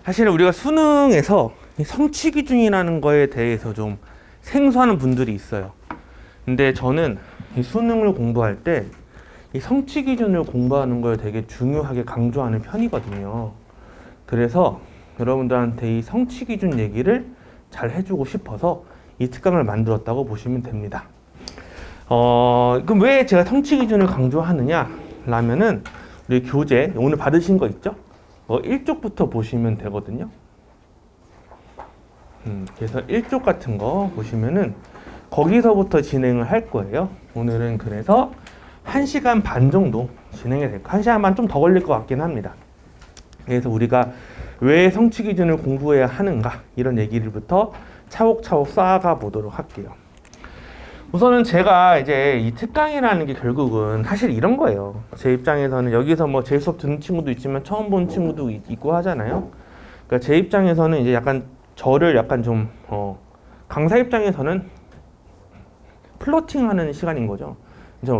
사실은 우리가 수능에서 이 성취 기준이라는 거에 대해서 좀 생소하는 분들이 있어요. 근데 저는 이 수능을 공부할 때 이 성취 기준을 공부하는 걸 되게 중요하게 강조하는 편이거든요. 그래서 여러분들한테 이 성취 기준 얘기를 잘 해주고 싶어서 이 특강을 만들었다고 보시면 됩니다. 그럼 왜 제가 성취 기준을 강조하느냐? 라면은 우리 교재 오늘 받으신 거 있죠? 1쪽부터 보시면 되거든요. 그래서 1쪽 같은 거 보시면은 거기서부터 진행을 할 거예요. 오늘은 그래서 1시간 반 정도 진행이 될 거예요. 1시간 반 좀 더 걸릴 것 같긴 합니다. 그래서 우리가 왜 성취 기준을 공부해야 하는가 이런 얘기를부터 차곡차곡 쌓아가 보도록 할게요. 우선은 제가 이제 이 특강이라는 게 결국은 사실 이런 거예요. 제 입장에서는 여기서 뭐 제 수업 듣는 친구도 있지만 처음 본 친구도 있고 하잖아요. 그러니까 제 입장에서는 이제 약간 저를 약간 좀 강사 입장에서는 플러팅하는 시간인 거죠.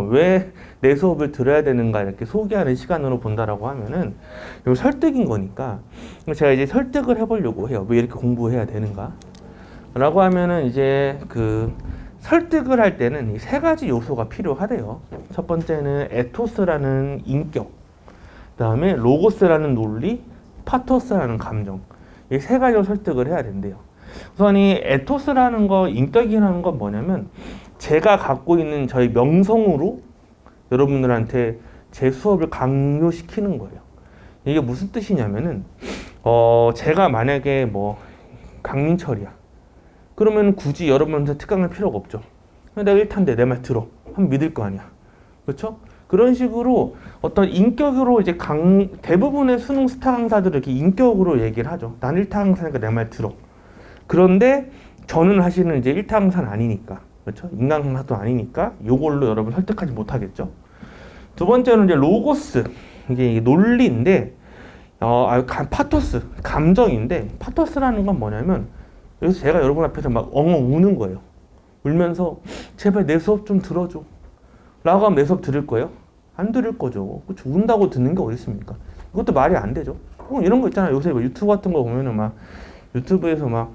왜 내 수업을 들어야 되는가 이렇게 소개하는 시간으로 본다라고 하면은 이거 설득인 거니까 제가 이제 설득을 해보려고 해요. 왜 이렇게 공부해야 되는가? 라고 하면은 이제 그 설득을 할 때는 이 세 가지 요소가 필요하대요. 첫 번째는 에토스라는 인격, 그 다음에 로고스라는 논리, 파토스라는 감정. 이 세 가지로 설득을 해야 된대요. 우선 이 에토스라는 거, 인격이라는 건 뭐냐면 제가 갖고 있는 저희 명성으로 여러분들한테 제 수업을 강요시키는 거예요. 이게 무슨 뜻이냐면은 제가 만약에 뭐 강민철이야. 그러면 굳이 여러분한테 특강할 필요가 없죠. 내가 1탄데 내 말 들어. 한번 믿을 거 아니야. 그렇죠? 그런 식으로 어떤 인격으로 이제 대부분의 수능 스타 강사들은 이렇게 인격으로 얘기를 하죠. 난 1타 강사니까 내 말 들어. 그런데 저는 사실은 이제 1타 강사는 아니니까. 그렇죠? 인간 강사도 아니니까 이걸로 여러분 설득하지 못하겠죠. 두 번째는 이제 로고스. 이게 논리인데 파토스. 감정인데 파토스라는 건 뭐냐면 그래서 제가 여러분 앞에서 막 엉엉 우는 거예요. 울면서 제발 내 수업 좀 들어줘. 라고 하면 내 수업 들을 거예요? 안 들을 거죠. 그렇죠? 운다고 듣는 게 어디 있습니까? 이것도 말이 안 되죠. 이런 거 있잖아요. 요새 유튜브 같은 거 보면은 막 유튜브에서 막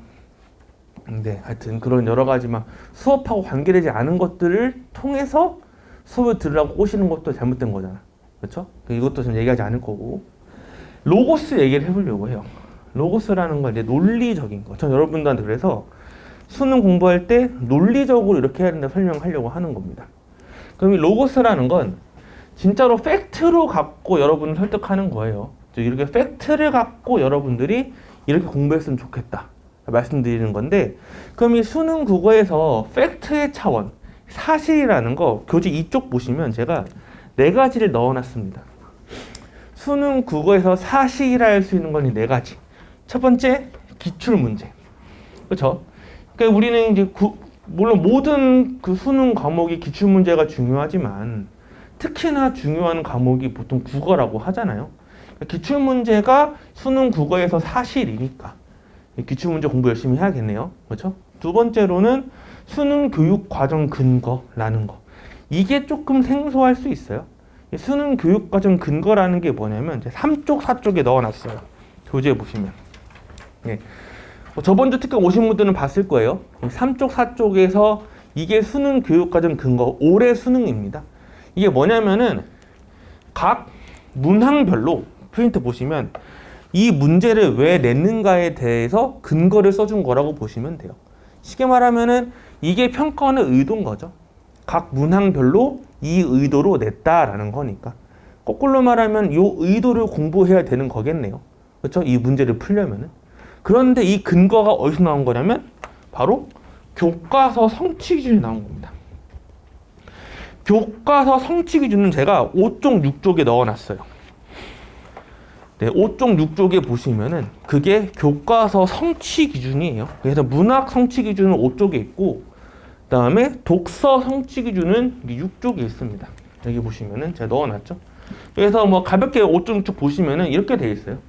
하여튼 그런 여러 가지 막 수업하고 관계되지 않은 것들을 통해서 수업을 들으라고 꼬시는 것도 잘못된 거잖아. 그렇죠? 이것도 좀 얘기하지 않을 거고. 로고스 얘기를 해보려고 해요. 로고스라는 건 이제 논리적인 거. 전 여러분들한테 그래서 수능 공부할 때 논리적으로 이렇게 해야 된다 설명하려고 하는 겁니다. 그럼 이 로고스라는 건 진짜로 팩트로 갖고 여러분을 설득하는 거예요. 이렇게 팩트를 갖고 여러분들이 이렇게 공부했으면 좋겠다 말씀드리는 건데, 그럼 이 수능 국어에서 팩트의 차원, 사실이라는 거 교재 이쪽 보시면 제가 4가지를 넣어놨습니다. 수능 국어에서 사실이라 수 있는 건 이 4가지. 첫 번째, 기출문제. 그렇죠? 그러니까 우리는 이제 물론 모든 그 수능 과목이 기출문제가 중요하지만 특히나 중요한 과목이 보통 국어라고 하잖아요. 그러니까 기출문제가 수능 국어에서 사실이니까 기출문제 공부 열심히 해야겠네요. 그렇죠? 두 번째로는 수능 교육 과정 근거라는 거. 이게 조금 생소할 수 있어요. 수능 교육 과정 근거라는 게 뭐냐면 이제 3쪽, 4쪽에 넣어놨어요. 교재에 보시면. 예. 저번 주 특강 오신 분들은 봤을 거예요. 3쪽, 4쪽에서 이게 수능 교육 과정 근거, 올해 수능입니다. 이게 뭐냐면은 각 문항별로 프린트 보시면 이 문제를 왜 냈는가에 대해서 근거를 써준 거라고 보시면 돼요. 쉽게 말하면은 이게 평가원의 의도인 거죠. 각 문항별로 이 의도로 냈다라는 거니까. 거꾸로 말하면 이 의도를 공부해야 되는 거겠네요. 그렇죠? 이 문제를 풀려면은. 그런데 이 근거가 어디서 나온 거냐면 바로 교과서 성취 기준이 나온 겁니다. 교과서 성취 기준은 제가 5쪽, 6쪽에 넣어놨어요. 네, 5쪽, 6쪽에 보시면은 그게 교과서 성취 기준이에요. 그래서 문학 성취 기준은 5쪽에 있고, 그 다음에 독서 성취 기준은 6쪽에 있습니다. 여기 보시면은 제가 넣어놨죠. 그래서 뭐 가볍게 5쪽, 6쪽 보시면은 이렇게 돼 있어요.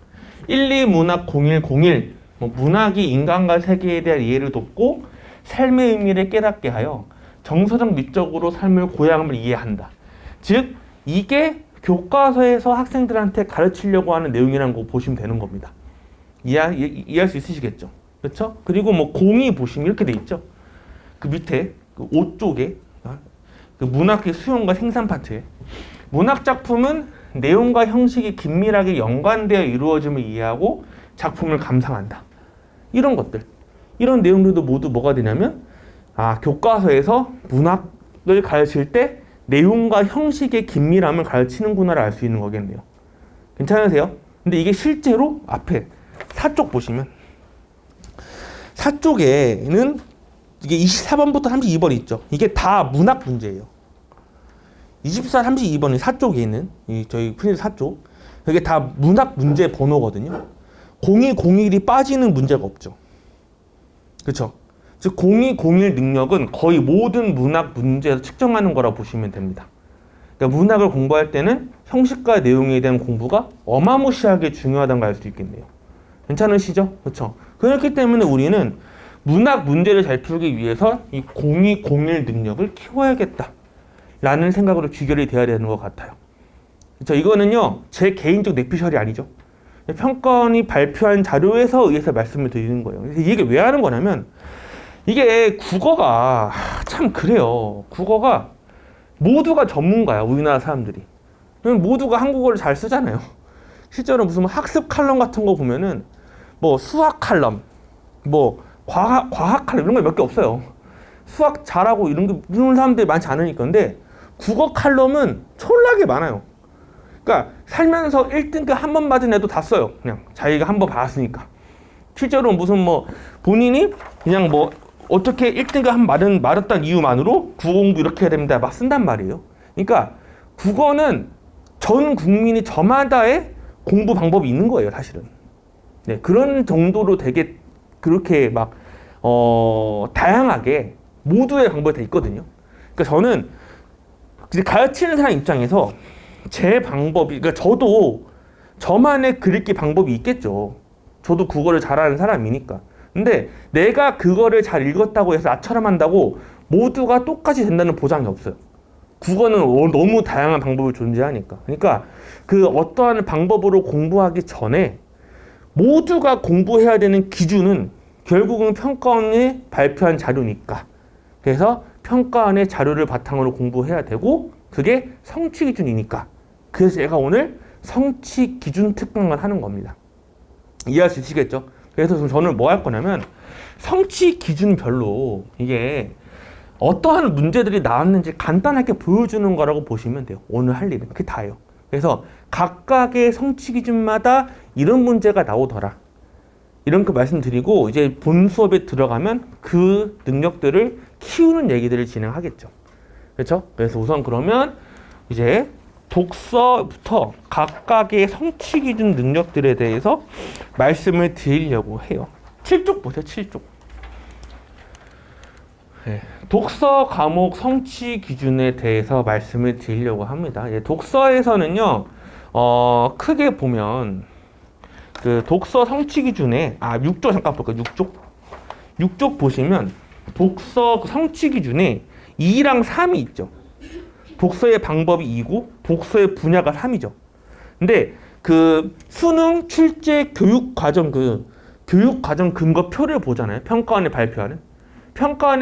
1, 2 문학 0101. 문학이 인간과 세계에 대한 이해를 돕고 삶의 의미를 깨닫게 하여 정서적 미적으로 삶의 고양함을 이해한다. 즉 이게 교과서에서 학생들한테 가르치려고 하는 내용이라는 거 보시면 되는 겁니다. 이해할 수 있으시겠죠? 그렇죠? 그리고 뭐 공이 보시면 이렇게 돼 있죠. 그 밑에 그 5쪽에 그 문학의 수용과 생산 파트에 문학 작품은 내용과 형식이 긴밀하게 연관되어 이루어짐을 이해하고 작품을 감상한다. 이런 것들, 이런 내용들도 모두 뭐가 되냐면 교과서에서 문학을 가르칠 때 내용과 형식의 긴밀함을 가르치는구나를 알 수 있는 거겠네요. 괜찮으세요? 근데 이게 실제로 앞에 4쪽 보시면 4쪽에는 이게 24번부터 32번 있죠. 이게 다 문학 문제예요. 24, 32번이 4쪽에 있는 저희 프린트 4쪽. 이게 다 문학 문제 번호거든요. 0201이 빠지는 문제가 없죠. 그렇죠? 즉 0201 능력은 거의 모든 문학 문제에서 측정하는 거라 보시면 됩니다. 그러니까 문학을 공부할 때는 형식과 내용에 대한 공부가 어마무시하게 중요하다는 걸 알 수 있겠네요. 괜찮으시죠? 그렇죠? 그렇기 때문에 우리는 문학 문제를 잘 풀기 위해서 이 0201 능력을 키워야겠다 라는 생각으로 귀결이 돼야 되는 것 같아요. 그렇죠? 이거는요 제 개인적 내피셜이 아니죠. 평가원이 발표한 자료에서 의해서 말씀을 드리는 거예요. 그래서 이게 왜 하는 거냐면 이게 국어가 참 그래요. 국어가 모두가 전문가야. 우리나라 사람들이 모두가 한국어를 잘 쓰잖아요. 실제로 무슨 학습 칼럼 같은 거 보면은 뭐 수학 칼럼, 뭐 과학 칼럼 이런 거 몇 개 없어요. 수학 잘하고 이런 사람들이 많지 않으니까. 근데 국어 칼럼은 촐라하게 많아요. 그러니까 살면서 1등급 한 번 맞은 애도 다 써요. 그냥 자기가 한 번 받았으니까. 실제로 무슨 뭐 본인이 그냥 뭐 어떻게 1등급 한 번 맞았다는 이유만으로 국어 공부 이렇게 해야 됩니다. 막 쓴단 말이에요. 그러니까 국어는 전 국민이 저마다의 공부 방법이 있는 거예요, 사실은. 네, 그런 정도로 되게 그렇게 막 다양하게 모두의 방법이 다 있거든요. 그러니까 저는 이제 가르치는 사람 입장에서 제 방법이, 그러니까 저도 저만의 글읽기 방법이 있겠죠. 저도 국어를 잘하는 사람이니까. 근데 내가 그거를 잘 읽었다고 해서 나처럼 한다고 모두가 똑같이 된다는 보장이 없어요. 국어는 너무 다양한 방법이 존재하니까. 그러니까 그 어떠한 방법으로 공부하기 전에 모두가 공부해야 되는 기준은 결국은 평가원이 발표한 자료니까. 그래서 평가원의 자료를 바탕으로 공부해야 되고 그게 성취 기준이니까. 그래서 제가 오늘 성취 기준 특강을 하는 겁니다. 이해할 수 있으시겠죠? 그래서 저는 뭐 할 거냐면 성취 기준별로 이게 어떠한 문제들이 나왔는지 간단하게 보여주는 거라고 보시면 돼요. 오늘 할 일은 그게 다예요. 그래서 각각의 성취 기준마다 이런 문제가 나오더라. 이런 거 말씀드리고 이제 본 수업에 들어가면 그 능력들을 키우는 얘기들을 진행하겠죠. 그렇죠? 그래서 우선 그러면 이제 독서부터 각각의 성취 기준 능력들에 대해서 말씀을 드리려고 해요. 7쪽 보세요. 7쪽. 네, 독서 과목 성취 기준에 대해서 말씀을 드리려고 합니다. 독서에서는요, 크게 보면 그 독서 성취 기준에 6쪽 잠깐 볼까요? 6쪽 보시면 독서 성취 기준에 2랑 3이 있죠. 독서의 방법이 2고 독서의 분야가 3이죠. 근데 그 수능 출제 교육 과정 근거표를 보잖아요. 평가원이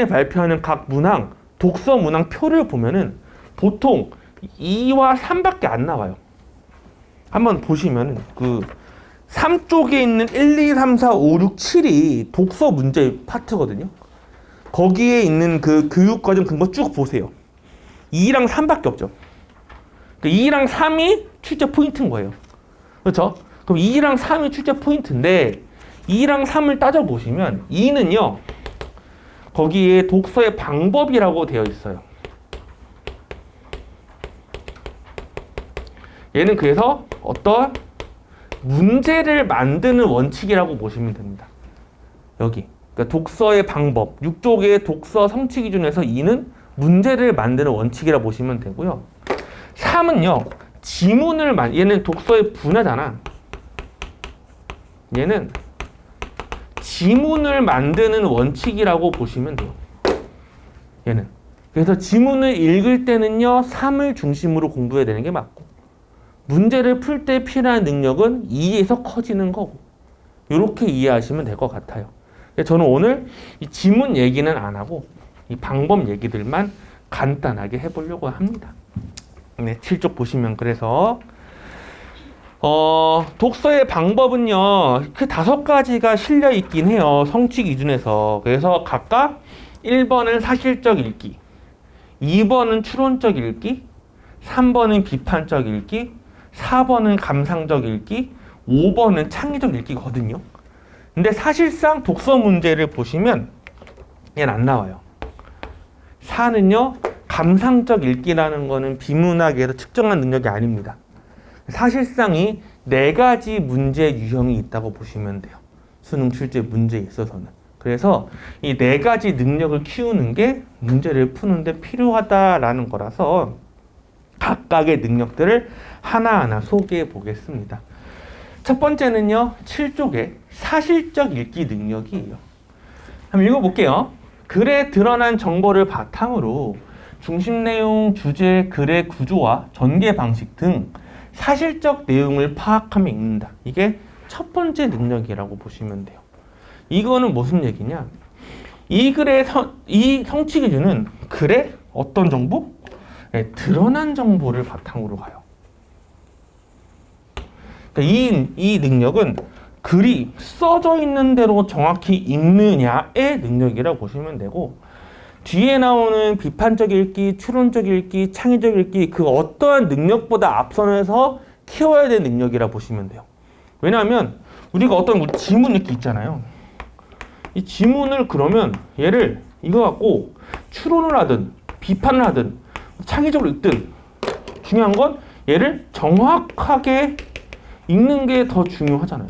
발표하는 각 문항 독서 문항 표를 보면은 보통 2와 3밖에 안 나와요. 한번 보시면은 그 3쪽에 있는 1, 2, 3, 4, 5, 6, 7이 독서 문제 파트거든요. 거기에 있는 그 교육과정 근거 쭉 보세요. 2랑 3밖에 없죠. 2랑 3이 출제 포인트인 거예요. 그렇죠? 그럼 2랑 3이 출제 포인트인데 2랑 3을 따져보시면 2는요. 거기에 독서의 방법이라고 되어 있어요. 얘는 그래서 어떤 문제를 만드는 원칙이라고 보시면 됩니다. 여기. 그러니까 독서의 방법. 6쪽의 독서 성취 기준에서 2는 문제를 만드는 원칙이라고 보시면 되고요. 3은요. 얘는 독서의 분야잖아. 얘는 지문을 만드는 원칙이라고 보시면 돼요. 얘는. 그래서 지문을 읽을 때는요. 3을 중심으로 공부해야 되는 게 맞고 문제를 풀 때 필요한 능력은 2에서 커지는 거고 이렇게 이해하시면 될 것 같아요. 저는 오늘 이 지문 얘기는 안 하고 이 방법 얘기들만 간단하게 해보려고 합니다. 네, 7쪽 보시면 그래서 독서의 방법은요, 그 5가지가 실려 있긴 해요. 성취 기준에서. 그래서 각각 1번은 사실적 읽기, 2번은 추론적 읽기, 3번은 비판적 읽기, 4번은 감상적 읽기, 5번은 창의적 읽기거든요. 근데 사실상 독서 문제를 보시면 얘는 안 나와요. 4는요, 감상적 읽기라는 거는 비문학에서 측정한 능력이 아닙니다. 사실상 이 4가지 문제 유형이 있다고 보시면 돼요. 수능 출제 문제에 있어서는. 그래서 이 4가지 능력을 키우는 게 문제를 푸는데 필요하다라는 거라서 각각의 능력들을 하나하나 소개해 보겠습니다. 첫 번째는요, 7쪽에 사실적 읽기 능력이에요. 한번 읽어볼게요. 글에 드러난 정보를 바탕으로 중심 내용, 주제, 글의 구조와 전개 방식 등 사실적 내용을 파악하며 읽는다. 이게 첫 번째 능력이라고 보시면 돼요. 이거는 무슨 얘기냐? 이 글의 이 성취 기준은 글의 어떤 정보? 네, 드러난 정보를 바탕으로 가요. 그러니까 이 능력은 글이 써져 있는 대로 정확히 읽느냐의 능력이라고 보시면 되고, 뒤에 나오는 비판적 읽기, 추론적 읽기, 창의적 읽기, 그 어떠한 능력보다 앞선에서 키워야 되는 능력이라고 보시면 돼요. 왜냐하면 우리가 어떤 지문 읽기 있잖아요. 이 지문을 그러면 얘를 이거 갖고 추론을 하든 비판을 하든 창의적으로 읽든 중요한 건 얘를 정확하게 읽는 게 더 중요하잖아요.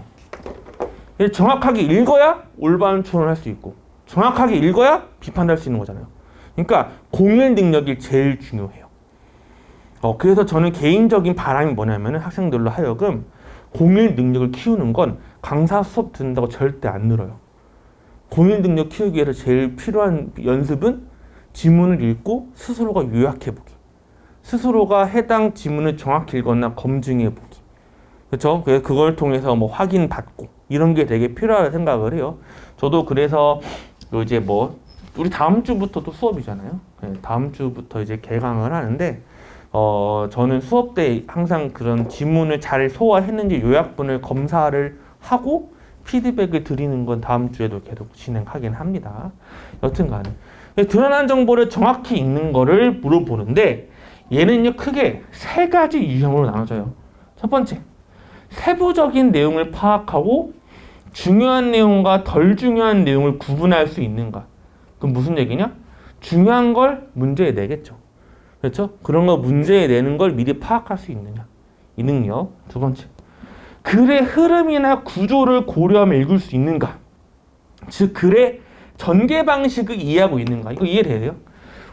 얘를 정확하게 읽어야 올바른 추론을 할 수 있고 정확하게 읽어야 비판할 수 있는 거잖아요. 그러니까 공일 능력이 제일 중요해요. 그래서 저는 개인적인 바람이 뭐냐면 학생들로 하여금 공일 능력을 키우는 건 강사 수업 듣는다고 절대 안 늘어요. 공일 능력 키우기 위해서 제일 필요한 연습은 지문을 읽고 스스로가 요약해보기. 스스로가 해당 지문을 정확히 읽었나 검증해보기. 그렇죠? 그걸 통해서 뭐 확인받고 이런 게 되게 필요하다고 생각을 해요. 저도 그래서 이제 우리 다음 주부터도 수업이잖아요. 네, 다음 주부터 이제 개강을 하는데 저는 수업 때 항상 그런 지문을 잘 소화했는지 요약본을 검사를 하고 피드백을 드리는 건 다음 주에도 계속 진행하긴 합니다. 여튼간에 드러난 정보를 정확히 읽는 거를 물어보는데 얘는요 크게 3가지 유형으로 나눠져요. 첫 번째, 세부적인 내용을 파악하고 중요한 내용과 덜 중요한 내용을 구분할 수 있는가? 그럼 무슨 얘기냐? 중요한 걸 문제에 내겠죠. 그렇죠? 그런 거 문제에 내는 걸 미리 파악할 수 있느냐? 이 능력. 두 번째, 글의 흐름이나 구조를 고려하며 읽을 수 있는가? 즉 글의 전개 방식을 이해하고 있는가? 이거 이해돼요?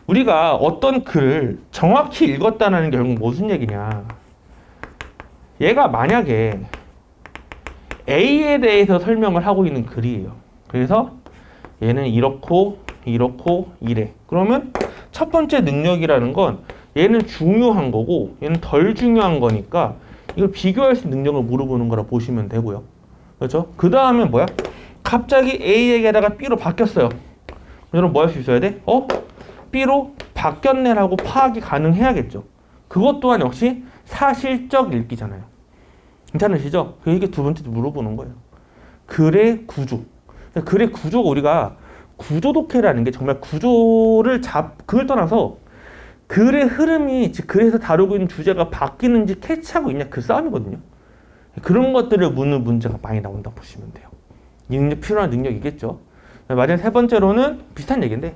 우리가 어떤 글을 정확히 읽었다는 게 결국 무슨 얘기냐? 얘가 만약에 A에 대해서 설명을 하고 있는 글이에요. 그래서 얘는 이렇고 이래. 그러면 첫 번째 능력이라는 건 얘는 중요한 거고 얘는 덜 중요한 거니까 이걸 비교할 수 있는 능력을 물어보는 거라 보시면 되고요. 그렇죠? 그 다음에 뭐야? 갑자기 A에게다가 B로 바뀌었어요. 여러분 뭐 할 수 있어야 돼? B로 바뀌었네라고 파악이 가능해야겠죠. 그것 또한 역시 사실적 읽기잖아요. 괜찮으시죠? 이게 두 번째 물어보는 거예요. 글의 구조. 글의 구조가 우리가 구조 독해라는 게 정말 구조를 그걸 떠나서 글의 흐름이 즉 글에서 다루고 있는 주제가 바뀌는지 캐치하고 있냐 그 싸움이거든요. 그런 것들을 묻는 문제가 많이 나온다고 보시면 돼요. 이 능력 필요한 능력이겠죠. 마지막 세 번째로는 비슷한 얘기인데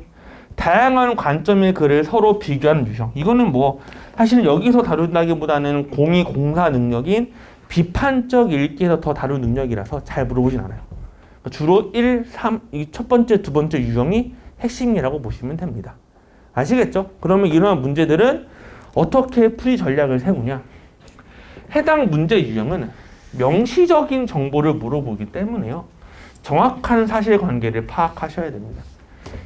다양한 관점의 글을 서로 비교하는 유형. 이거는 사실 여기서 다룬다기보다는 공사 능력인 비판적 읽기에서 더 다룬 능력이라서 잘 물어보진 않아요. 주로 1, 3, 이 첫 번째, 두 번째 유형이 핵심이라고 보시면 됩니다. 아시겠죠? 그러면 이러한 문제들은 어떻게 풀이 전략을 세우냐? 해당 문제 유형은 명시적인 정보를 물어보기 때문에요. 정확한 사실관계를 파악하셔야 됩니다.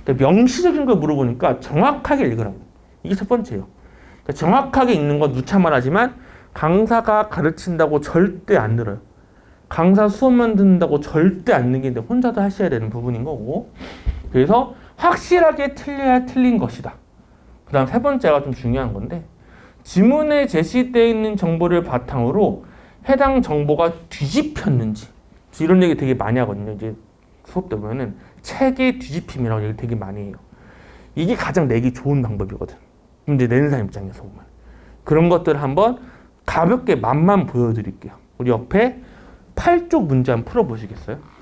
그러니까 명시적인 걸 물어보니까 정확하게 읽으라고. 이게 첫 번째예요. 그러니까 정확하게 읽는 건 누차 말하지만 강사가 가르친다고 절대 안 늘어요. 강사 수업만 듣는다고 절대 안 느끼는데 혼자도 하셔야 되는 부분인 거고. 그래서 확실하게 틀려야 틀린 것이다. 그 다음 세 번째가 좀 중요한 건데, 지문에 제시되어 있는 정보를 바탕으로 해당 정보가 뒤집혔는지, 이런 얘기 되게 많이 하거든요. 이제 수업 때 보면은 책의 뒤집힘이라고 얘기 되게 많이 해요. 이게 가장 내기 좋은 방법이거든. 이제 내는 사람 입장에서 보면. 그런 것들을 한번 가볍게 맛만 보여드릴게요. 우리 옆에 8쪽 문제 한번 풀어보시겠어요?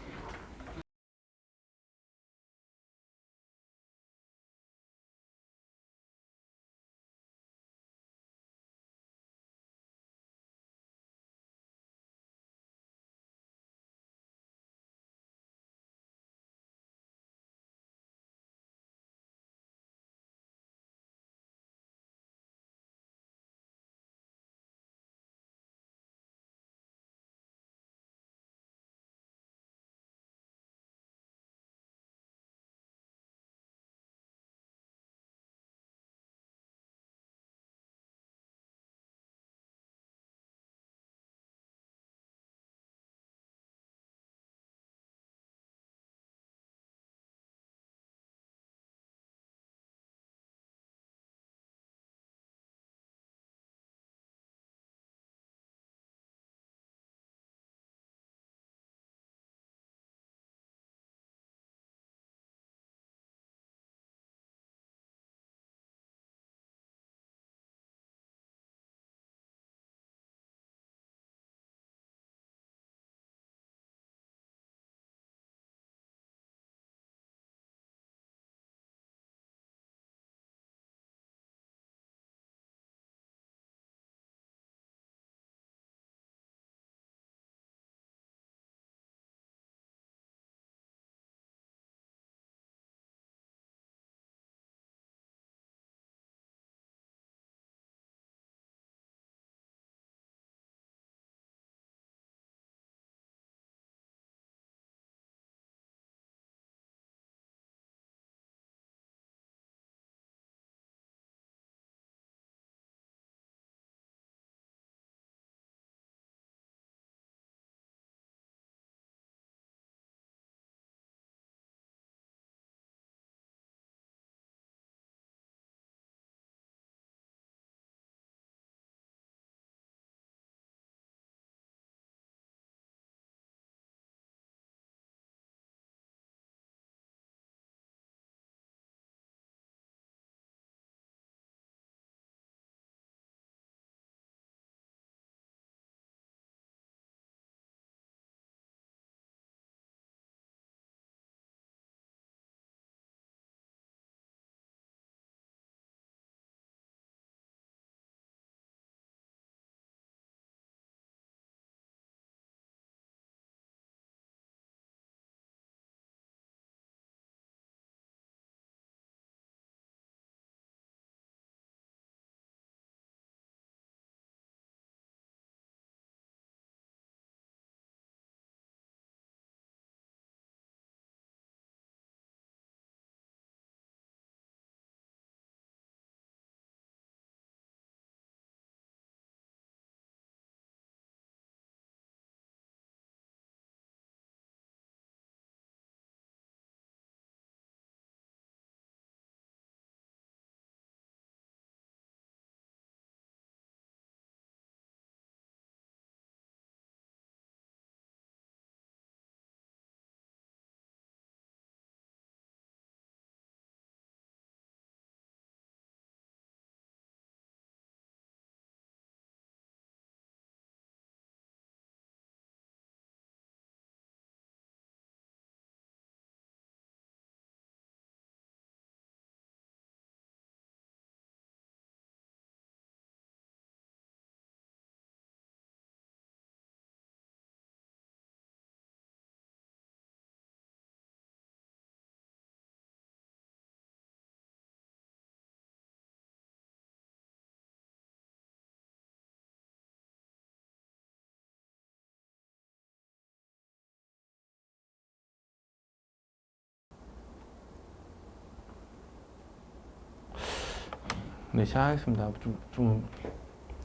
네, 시작하겠습니다. 좀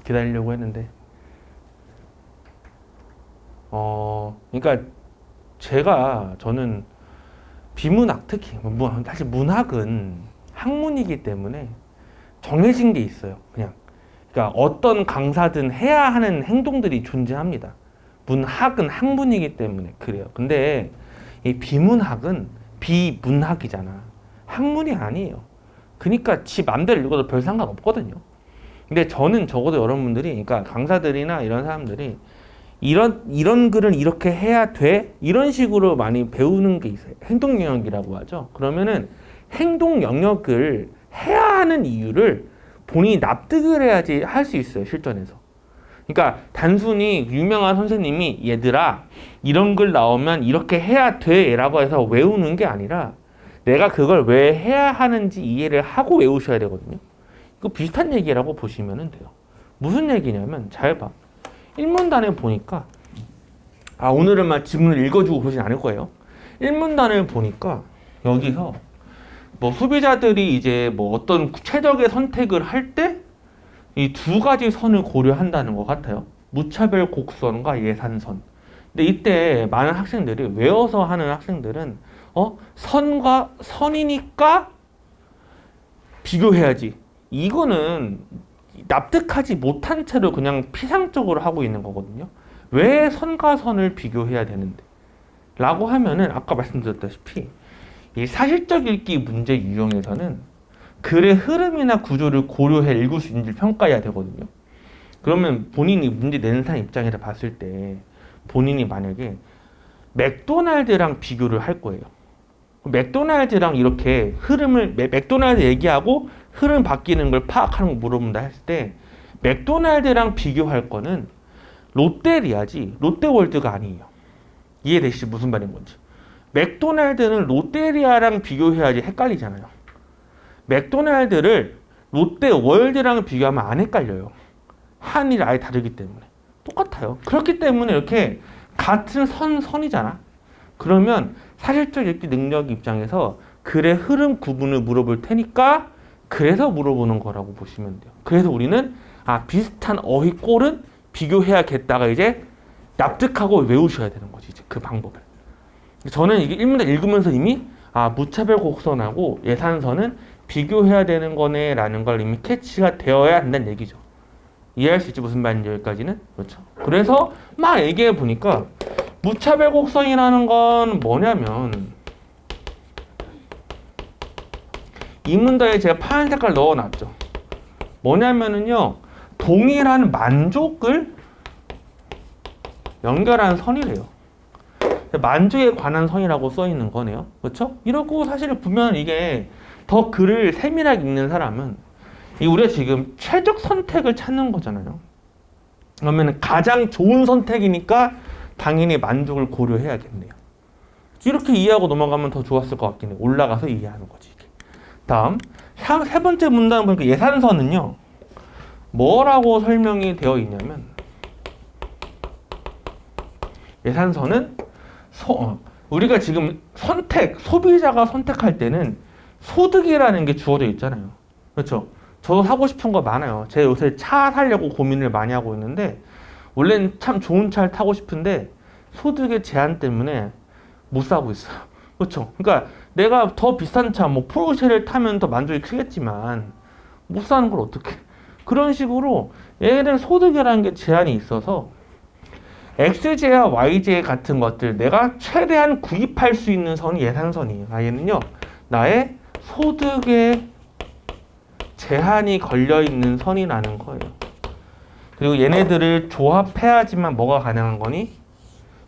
기다리려고 했는데, 그렇죠. 그러니까 저는 비문학 특히 사실 문학은 학문이기 때문에 정해진 게 있어요. 그러니까 어떤 강사든 해야 하는 행동들이 존재합니다. 문학은 학문이기 때문에 그래요. 근데 이 비문학은 비문학이잖아. 학문이 아니에요. 그러니까 지 맘대로 읽어도 별 상관없거든요. 근데 저는 적어도 여러분들이, 그러니까 강사들이나 이런 사람들이 이런 글은 이렇게 해야 돼? 이런 식으로 많이 배우는 게 있어요. 행동 영역이라고 하죠. 그러면은 행동 영역을 해야 하는 이유를 본인이 납득을 해야지 할 수 있어요, 실전에서. 그러니까 단순히 유명한 선생님이 얘들아 이런 글 나오면 이렇게 해야 돼 라고 해서 외우는 게 아니라 내가 그걸 왜 해야 하는지 이해를 하고 외우셔야 되거든요. 이거 비슷한 얘기라고 보시면 돼요. 무슨 얘기냐면 잘 봐. 1문단을 보니까 오늘은 막 지문을 읽어주고 그러진 않을 거예요. 1문단을 보니까 여기서 뭐 소비자들이 이제 뭐 어떤 최적의 선택을 할 때 이 두 가지 선을 고려한다는 것 같아요. 무차별 곡선과 예산선. 근데 이때 많은 학생들이 외워서 하는 학생들은 선과 선이니까 비교해야지. 이거는 납득하지 못한 채로 그냥 피상적으로 하고 있는 거거든요. 왜 선과 선을 비교해야 되는데? 라고 하면은 아까 말씀드렸다시피 이 사실적 읽기 문제 유형에서는 글의 흐름이나 구조를 고려해 읽을 수 있는지 평가해야 되거든요. 그러면 본인이 문제 내는 사람 입장에서 봤을 때 본인이 만약에 맥도날드랑 비교를 할 거예요. 맥도날드랑 이렇게 흐름을 맥도날드 얘기하고 흐름 바뀌는 걸 파악하는 거 물어본다 했을 때 맥도날드랑 비교할 거는 롯데리아지 롯데월드가 아니에요. 이해되시죠? 무슨 말인 건지. 맥도날드는 롯데리아랑 비교해야지 헷갈리잖아요. 맥도날드를 롯데월드랑 비교하면 안 헷갈려요. 한일 아예 다르기 때문에. 똑같아요. 그렇기 때문에 이렇게 같은 선이잖아. 그러면 사실적 읽기 능력 입장에서 글의 흐름 구분을 물어볼 테니까 그래서 물어보는 거라고 보시면 돼요. 그래서 우리는 비슷한 어휘 꼴은 비교해야겠다가 이제 납득하고 외우셔야 되는 거지. 이제 그 방법을. 저는 이게 1문단 읽으면서 이미 무차별 곡선하고 예산선은 비교해야 되는 거네 라는 걸 이미 캐치가 되어야 한다는 얘기죠. 이해할 수 있지 무슨 말인지 여기까지는? 그렇죠. 그래서 막 얘기해 보니까 무차별 곡선이라는 건 뭐냐면 이 문단에 제가 파란 색깔 넣어놨죠. 뭐냐면은요 동일한 만족을 연결하는 선이래요. 만족에 관한 선이라고 써 있는 거네요. 그렇죠? 이러고 사실 보면 이게 더 글을 세밀하게 읽는 사람은 우리가 지금 최적 선택을 찾는 거잖아요. 그러면 가장 좋은 선택이니까 당연히 만족을 고려해야겠네요. 이렇게 이해하고 넘어가면 더 좋았을 것 같긴 해요. 올라가서 이해하는 거지. 이게. 다음 세 번째 문단 보니까 예산선은요. 뭐라고 설명이 되어 있냐면 예산선은 우리가 지금 소비자가 선택할 때는 소득이라는 게 주어져 있잖아요. 그렇죠? 저도 사고 싶은 거 많아요. 제가 요새 차 사려고 고민을 많이 하고 있는데 원래는 참 좋은 차를 타고 싶은데 소득의 제한 때문에 못 사고 있어요. 그렇죠? 그러니까 내가 더 비싼 차, 뭐 포르쉐를 타면 더 만족이 크겠지만 못 사는 걸 어떻게? 그런 식으로 얘네들 소득이라는 게 제한이 있어서 XJ와 YJ 같은 것들 내가 최대한 구입할 수 있는 선이 예산선이에요. 얘는요 나의 소득에 제한이 걸려있는 선이라는 거예요. 그리고 얘네들을 조합해야지만 뭐가 가능한 거니?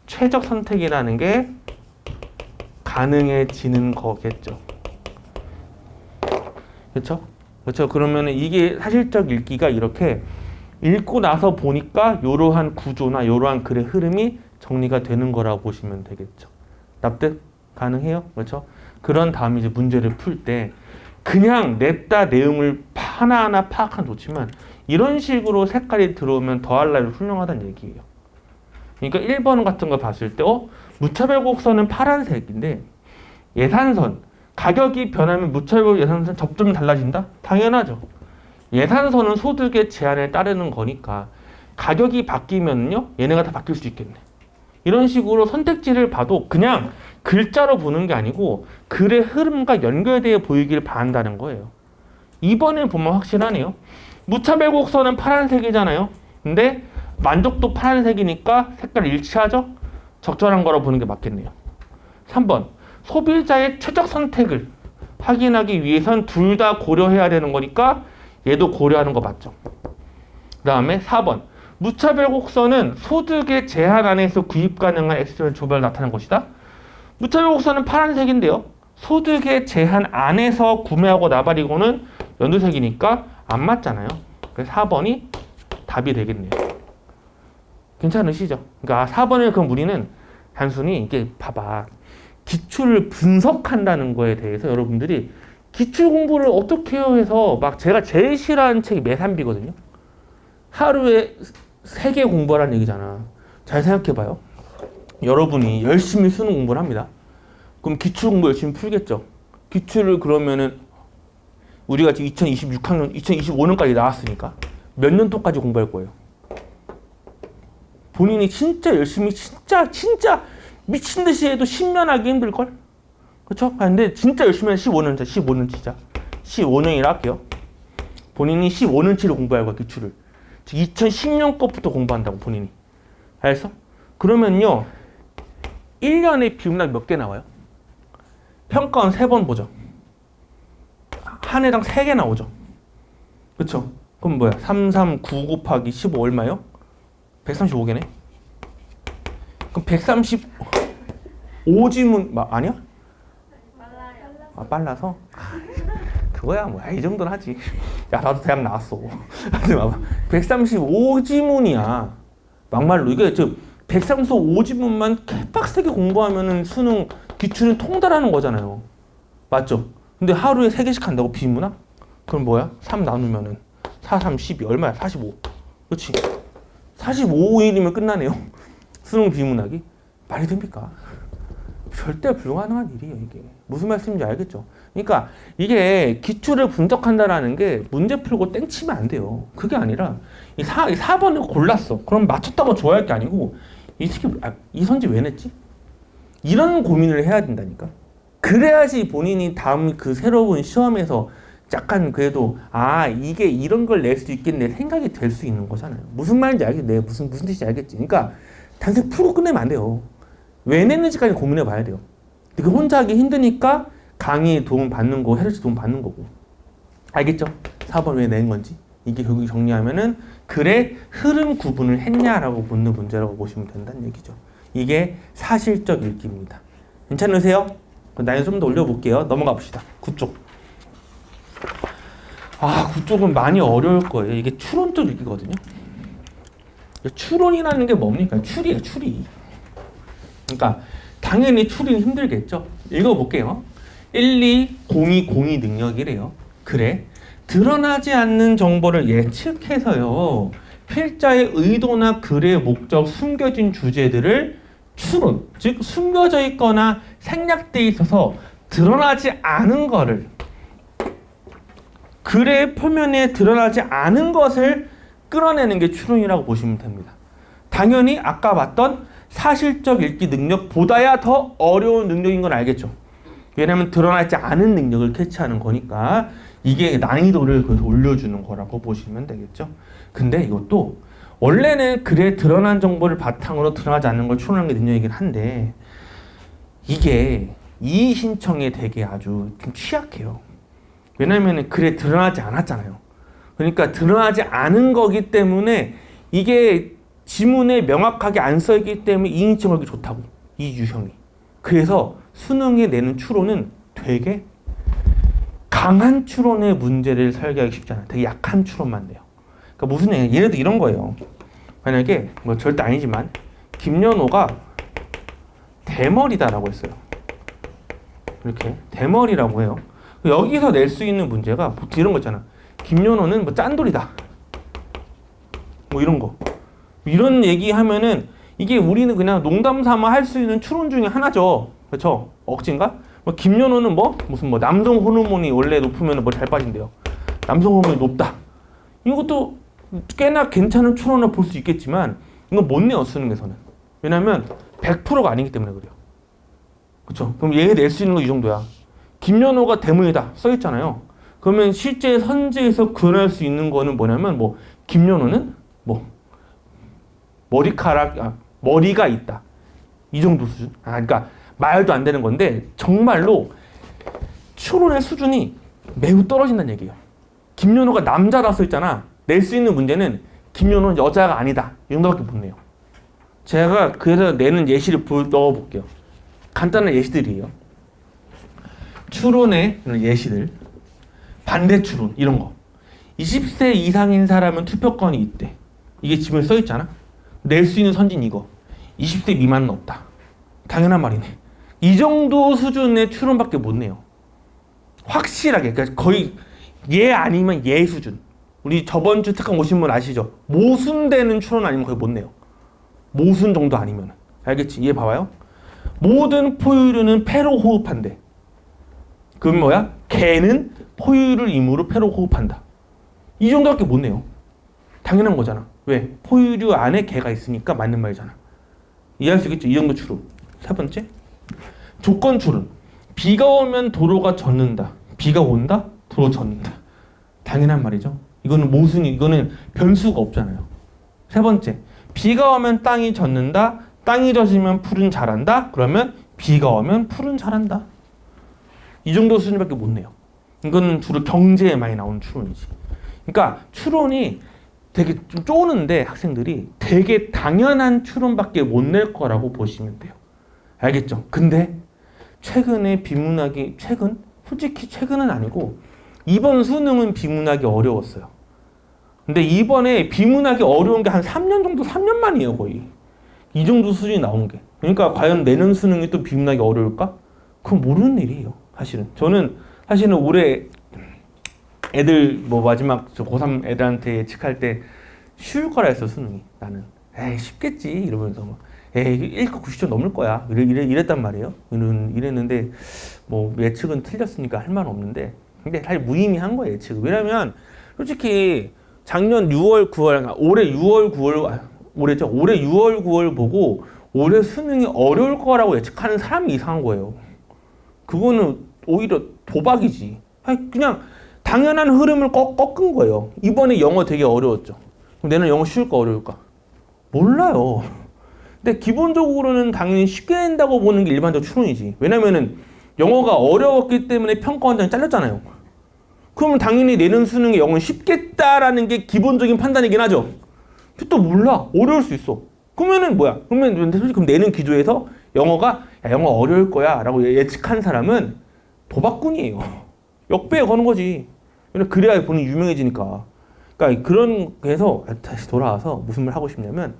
최적 선택이라는 게 가능해지는 거겠죠. 그렇죠? 그렇죠. 그러면 이게 사실적 읽기가 이렇게 읽고 나서 보니까 이러한 구조나 이러한 글의 흐름이 정리가 되는 거라고 보시면 되겠죠. 납득 가능해요? 그렇죠? 그런 다음에 이제 문제를 풀 때 그냥 냈다 내용을 하나하나 파악하면 좋지만 이런 식으로 색깔이 들어오면 더할나위 훌륭하다는 얘기예요. 그러니까 1번 같은 거 봤을 때 무차별 곡선은 파란색인데 예산선 가격이 변하면 무차별 예산선 접점이 달라진다? 당연하죠. 예산선은 소득의 제한에 따르는 거니까 가격이 바뀌면요 얘네가 다 바뀔 수 있겠네. 이런 식으로 선택지를 봐도 그냥 글자로 보는 게 아니고 글의 흐름과 연결되어 보이길 바란다는 거예요. 이번에 보면 확실하네요. 무차별 곡선은 파란색이잖아요. 근데 만족도 파란색이니까 색깔 일치하죠? 적절한 거라고 보는 게 맞겠네요. 3번. 소비자의 최적 선택을 확인하기 위해선 둘 다 고려해야 되는 거니까 얘도 고려하는 거 맞죠? 그 다음에 4번. 무차별 곡선은 소득의 제한 안에서 구입 가능한 액수별 조별을 나타낸 것이다. 무차별 곡선은 파란색인데요. 소득의 제한 안에서 구매하고 나발이고는 연두색이니까 안 맞잖아요. 그래서 4번이 답이 되겠네요. 괜찮으시죠? 그러니까 4번의 그 무리는 단순히 이게 봐봐. 기출을 분석한다는 거에 대해서 여러분들이 기출 공부를 어떻게 해요 해서 막 제가 제일 싫어하는 책이 매산비거든요. 하루에 3개 공부하라는 얘기잖아. 잘 생각해봐요. 여러분이 열심히 수능 공부를 합니다. 그럼 기출 공부 열심히 풀겠죠. 기출을 그러면은 우리가 지금 2026학년, 2025년까지 나왔으니까 몇 년도까지 공부할 거예요? 본인이 진짜 열심히 진짜 미친 듯이 해도 10년 하기 힘들걸? 그쵸? 근데 진짜 열심히 하면 15년치자. 15년이라 할게요. 본인이 15년치를 공부할 거야, 기출을. 즉 2010년 것부터 공부한다고 본인이. 알겠어? 그러면요. 1년에 비문학 몇 개 나와요? 평가원 3번 보죠. 한 해당 3개 나오죠. 그쵸? 그럼 뭐야? 339 곱하기 15 얼마요? 135개네. 그럼 135지문 아니야? 아, 빨라서? 그거야 뭐 이 정도는 하지. 야 나도 대학 나왔어. 135지문이야. 막말로 이게 즉 135지문만 개빡세게 공부하면은 수능 기출은 통달하는 거잖아요. 맞죠? 근데 하루에 3개씩 한다고 비문학? 그럼 뭐야? 3 나누면은 4, 3, 12 얼마야? 45. 그렇지? 45일이면 끝나네요. 수능 비문학이. 말이 됩니까? 절대 불가능한 일이에요, 이게. 무슨 말씀인지 알겠죠? 그러니까 이게 기출을 분석한다라는 게 문제 풀고 땡치면 안 돼요. 그게 아니라 이 4번을 골랐어. 그럼 맞췄다고 좋아할 게 아니고 이 선지 왜 냈지? 이런 고민을 해야 된다니까. 그래야지 본인이 다음 그 새로운 시험에서 약간 그래도 이게 이런 걸 낼 수 있겠네 생각이 될 수 있는 거잖아요. 무슨 말인지 알겠지? 내가 무슨 뜻인지 알겠지? 그러니까 단순히 풀고 끝내면 안 돼요. 왜 냈는지까지 고민해 봐야 돼요. 그 혼자 하기 힘드니까 강의 도움 받는 거, 헤르츠 도움 받는 거고. 알겠죠? 4번 왜 낸 건지. 이게 결국 정리하면은 글의 흐름 구분을 했냐라고 묻는 문제라고 보시면 된다는 얘기죠. 이게 사실적 읽기입니다. 괜찮으세요? 난이도 좀 더 올려볼게요. 넘어가 봅시다. 9쪽. 9쪽은 많이 어려울 거예요. 이게 추론적 읽기거든요. 추론이라는 게 뭡니까? 추리예요, 추리. 그러니까 당연히 추리는 힘들겠죠. 읽어볼게요. 12020 능력이래요. 그래. 드러나지 않는 정보를 예측해서요. 필자의 의도나 글의 목적, 숨겨진 주제들을 추론, 즉 숨겨져 있거나 생략되어 있어서 드러나지 않은 거를 글의 표면에 드러나지 않은 것을 끌어내는 게 추론이라고 보시면 됩니다. 당연히 아까 봤던 사실적 읽기 능력보다야 더 어려운 능력인 건 알겠죠. 왜냐하면 드러나지 않은 능력을 캐치하는 거니까 이게 난이도를 그래서 올려주는 거라고 보시면 되겠죠. 근데 이것도 원래는 글에 드러난 정보를 바탕으로 드러나지 않는 걸 추론하는 게 능력이긴 한데 이게 이의 신청에 되게 아주 좀 취약해요. 왜냐하면 글에 드러나지 않았잖아요. 그러니까 드러나지 않은 거기 때문에 이게 지문에 명확하게 안 써있기 때문에 이의 신청하기 좋다고. 이 유형이. 그래서 수능에 내는 추론은 되게 강한 추론의 문제를 설계하기 쉽지 않아요. 되게 약한 추론만 돼요. 그러니까 무슨 얘기냐. 예를 들어 이런 거예요. 만약에 뭐 절대 아니지만 김연호가 대머리다라고 했어요. 이렇게 대머리라고 해요. 여기서 낼 수 있는 문제가 보통 이런 거 있잖아. 김연호는 뭐 짠돌이다. 뭐 이런 거. 이런 얘기하면은 이게 우리는 그냥 농담 삼아 할 수 있는 추론 중에 하나죠. 그렇죠? 억지인가? 뭐 김연호는 무슨 남성 호르몬이 원래 높으면 뭐 잘 빠진대요. 남성 호르몬이 높다. 이것도 꽤나 괜찮은 추론을 볼 수 있겠지만 이건 못 내요, 수능에서는. 왜냐면 100%가 아니기 때문에 그래요. 그렇죠? 그럼 얘 낼 수 있는 거 이 정도야. 김연호가 대문이다 써 있잖아요. 그러면 실제 선지에서 구현할 수 있는 거는 뭐냐면 뭐 김연호는 뭐 머리가 있다. 이 정도 수준. 그러니까 말도 안 되는 건데 정말로 추론의 수준이 매우 떨어진다는 얘기예요. 김연호가 남자라 써 있잖아. 낼 수 있는 문제는 김연호는 여자가 아니다. 이 정도밖에 못 내요. 제가 그래서 내는 예시를 넣어볼게요. 간단한 예시들이에요. 추론의 예시들. 반대 추론 이런 거. 20세 이상인 사람은 투표권이 있대. 이게 지금 써 있잖아. 낼 수 있는 선진 이거. 20세 미만은 없다. 당연한 말이네. 이 정도 수준의 추론밖에 못 내요. 확실하게. 그러니까 거의 얘 아니면 얘 수준. 우리 저번 주 특강 오신 분 아시죠? 모순되는 추론 아니면 거의 못 내요. 모순 정도 아니면. 알겠지? 얘 봐봐요. 모든 포유류는 폐로 호흡한대. 그럼 뭐야? 개는 포유류 임으로 폐로 호흡한다. 이 정도밖에 못 내요. 당연한 거잖아. 왜? 포유류 안에 개가 있으니까 맞는 말이잖아. 이해할 수 있겠죠? 이 정도 추론. 세 번째. 조건 추론. 비가 오면 도로가 젖는다. 비가 온다? 도로 젖는다. 당연한 말이죠. 이거는 변수가 없잖아요. 세 번째. 비가 오면 땅이 젖는다. 땅이 젖으면 풀은 자란다. 그러면 비가 오면 풀은 자란다. 이 정도 수준밖에 못 내요. 이거는 주로 경제에 많이 나오는 추론이지. 그러니까 추론이 되게 좀 쪼는데 학생들이 되게 당연한 추론밖에 못 낼 거라고 보시면 돼요. 알겠죠? 근데 최근에 비문학이 솔직히 최근은 아니고 이번 수능은 비문학이 어려웠어요. 근데 이번에 비문학이 어려운 게 한 3년 정도, 3년 만이에요 거의. 이 정도 수준이 나온 게. 그러니까 과연 내년 수능이 또 비문학이 어려울까? 그건 모르는 일이에요. 저는 사실은 올해 애들 마지막 고3 애들한테 예측할 때 쉬울 거라 했어 수능이. 나는 에이 쉽겠지 이러면서 막 에이 1급 90점 넘을 거야 이랬단 말이에요. 이랬는데 뭐 예측은 틀렸으니까 할 말은 없는데 근데 사실 무의미한 거예요 예측은. 왜냐면 솔직히 작년 6월 9월 올해 6월 9월 올해 6월 9월 보고 올해 수능이 어려울 거라고 예측하는 사람이 이상한 거예요. 그거는 오히려 도박이지. 그냥 당연한 흐름을 꺾은 거예요. 이번에 영어 되게 어려웠죠. 그럼 내년 영어 쉬울까 어려울까? 몰라요. 근데 기본적으로는 당연히 쉽게 낸다고 보는 게 일반적 추론이지. 왜냐면은 영어가 어려웠기 때문에 평가원장이 잘렸잖아요. 그러면 당연히 내년 수능에 영어는 쉽겠다라는 게 기본적인 판단이긴 하죠. 근데 또 몰라. 어려울 수 있어. 그러면은 뭐야? 그러면 솔직히 그럼 내는 기조에서 영어가 영어 어려울 거야 라고 예측한 사람은 도박꾼이에요. 역배에 거는 거지. 그래야 본인이 유명해지니까. 그러니까 그래서 다시 돌아와서 무슨 말 하고 싶냐면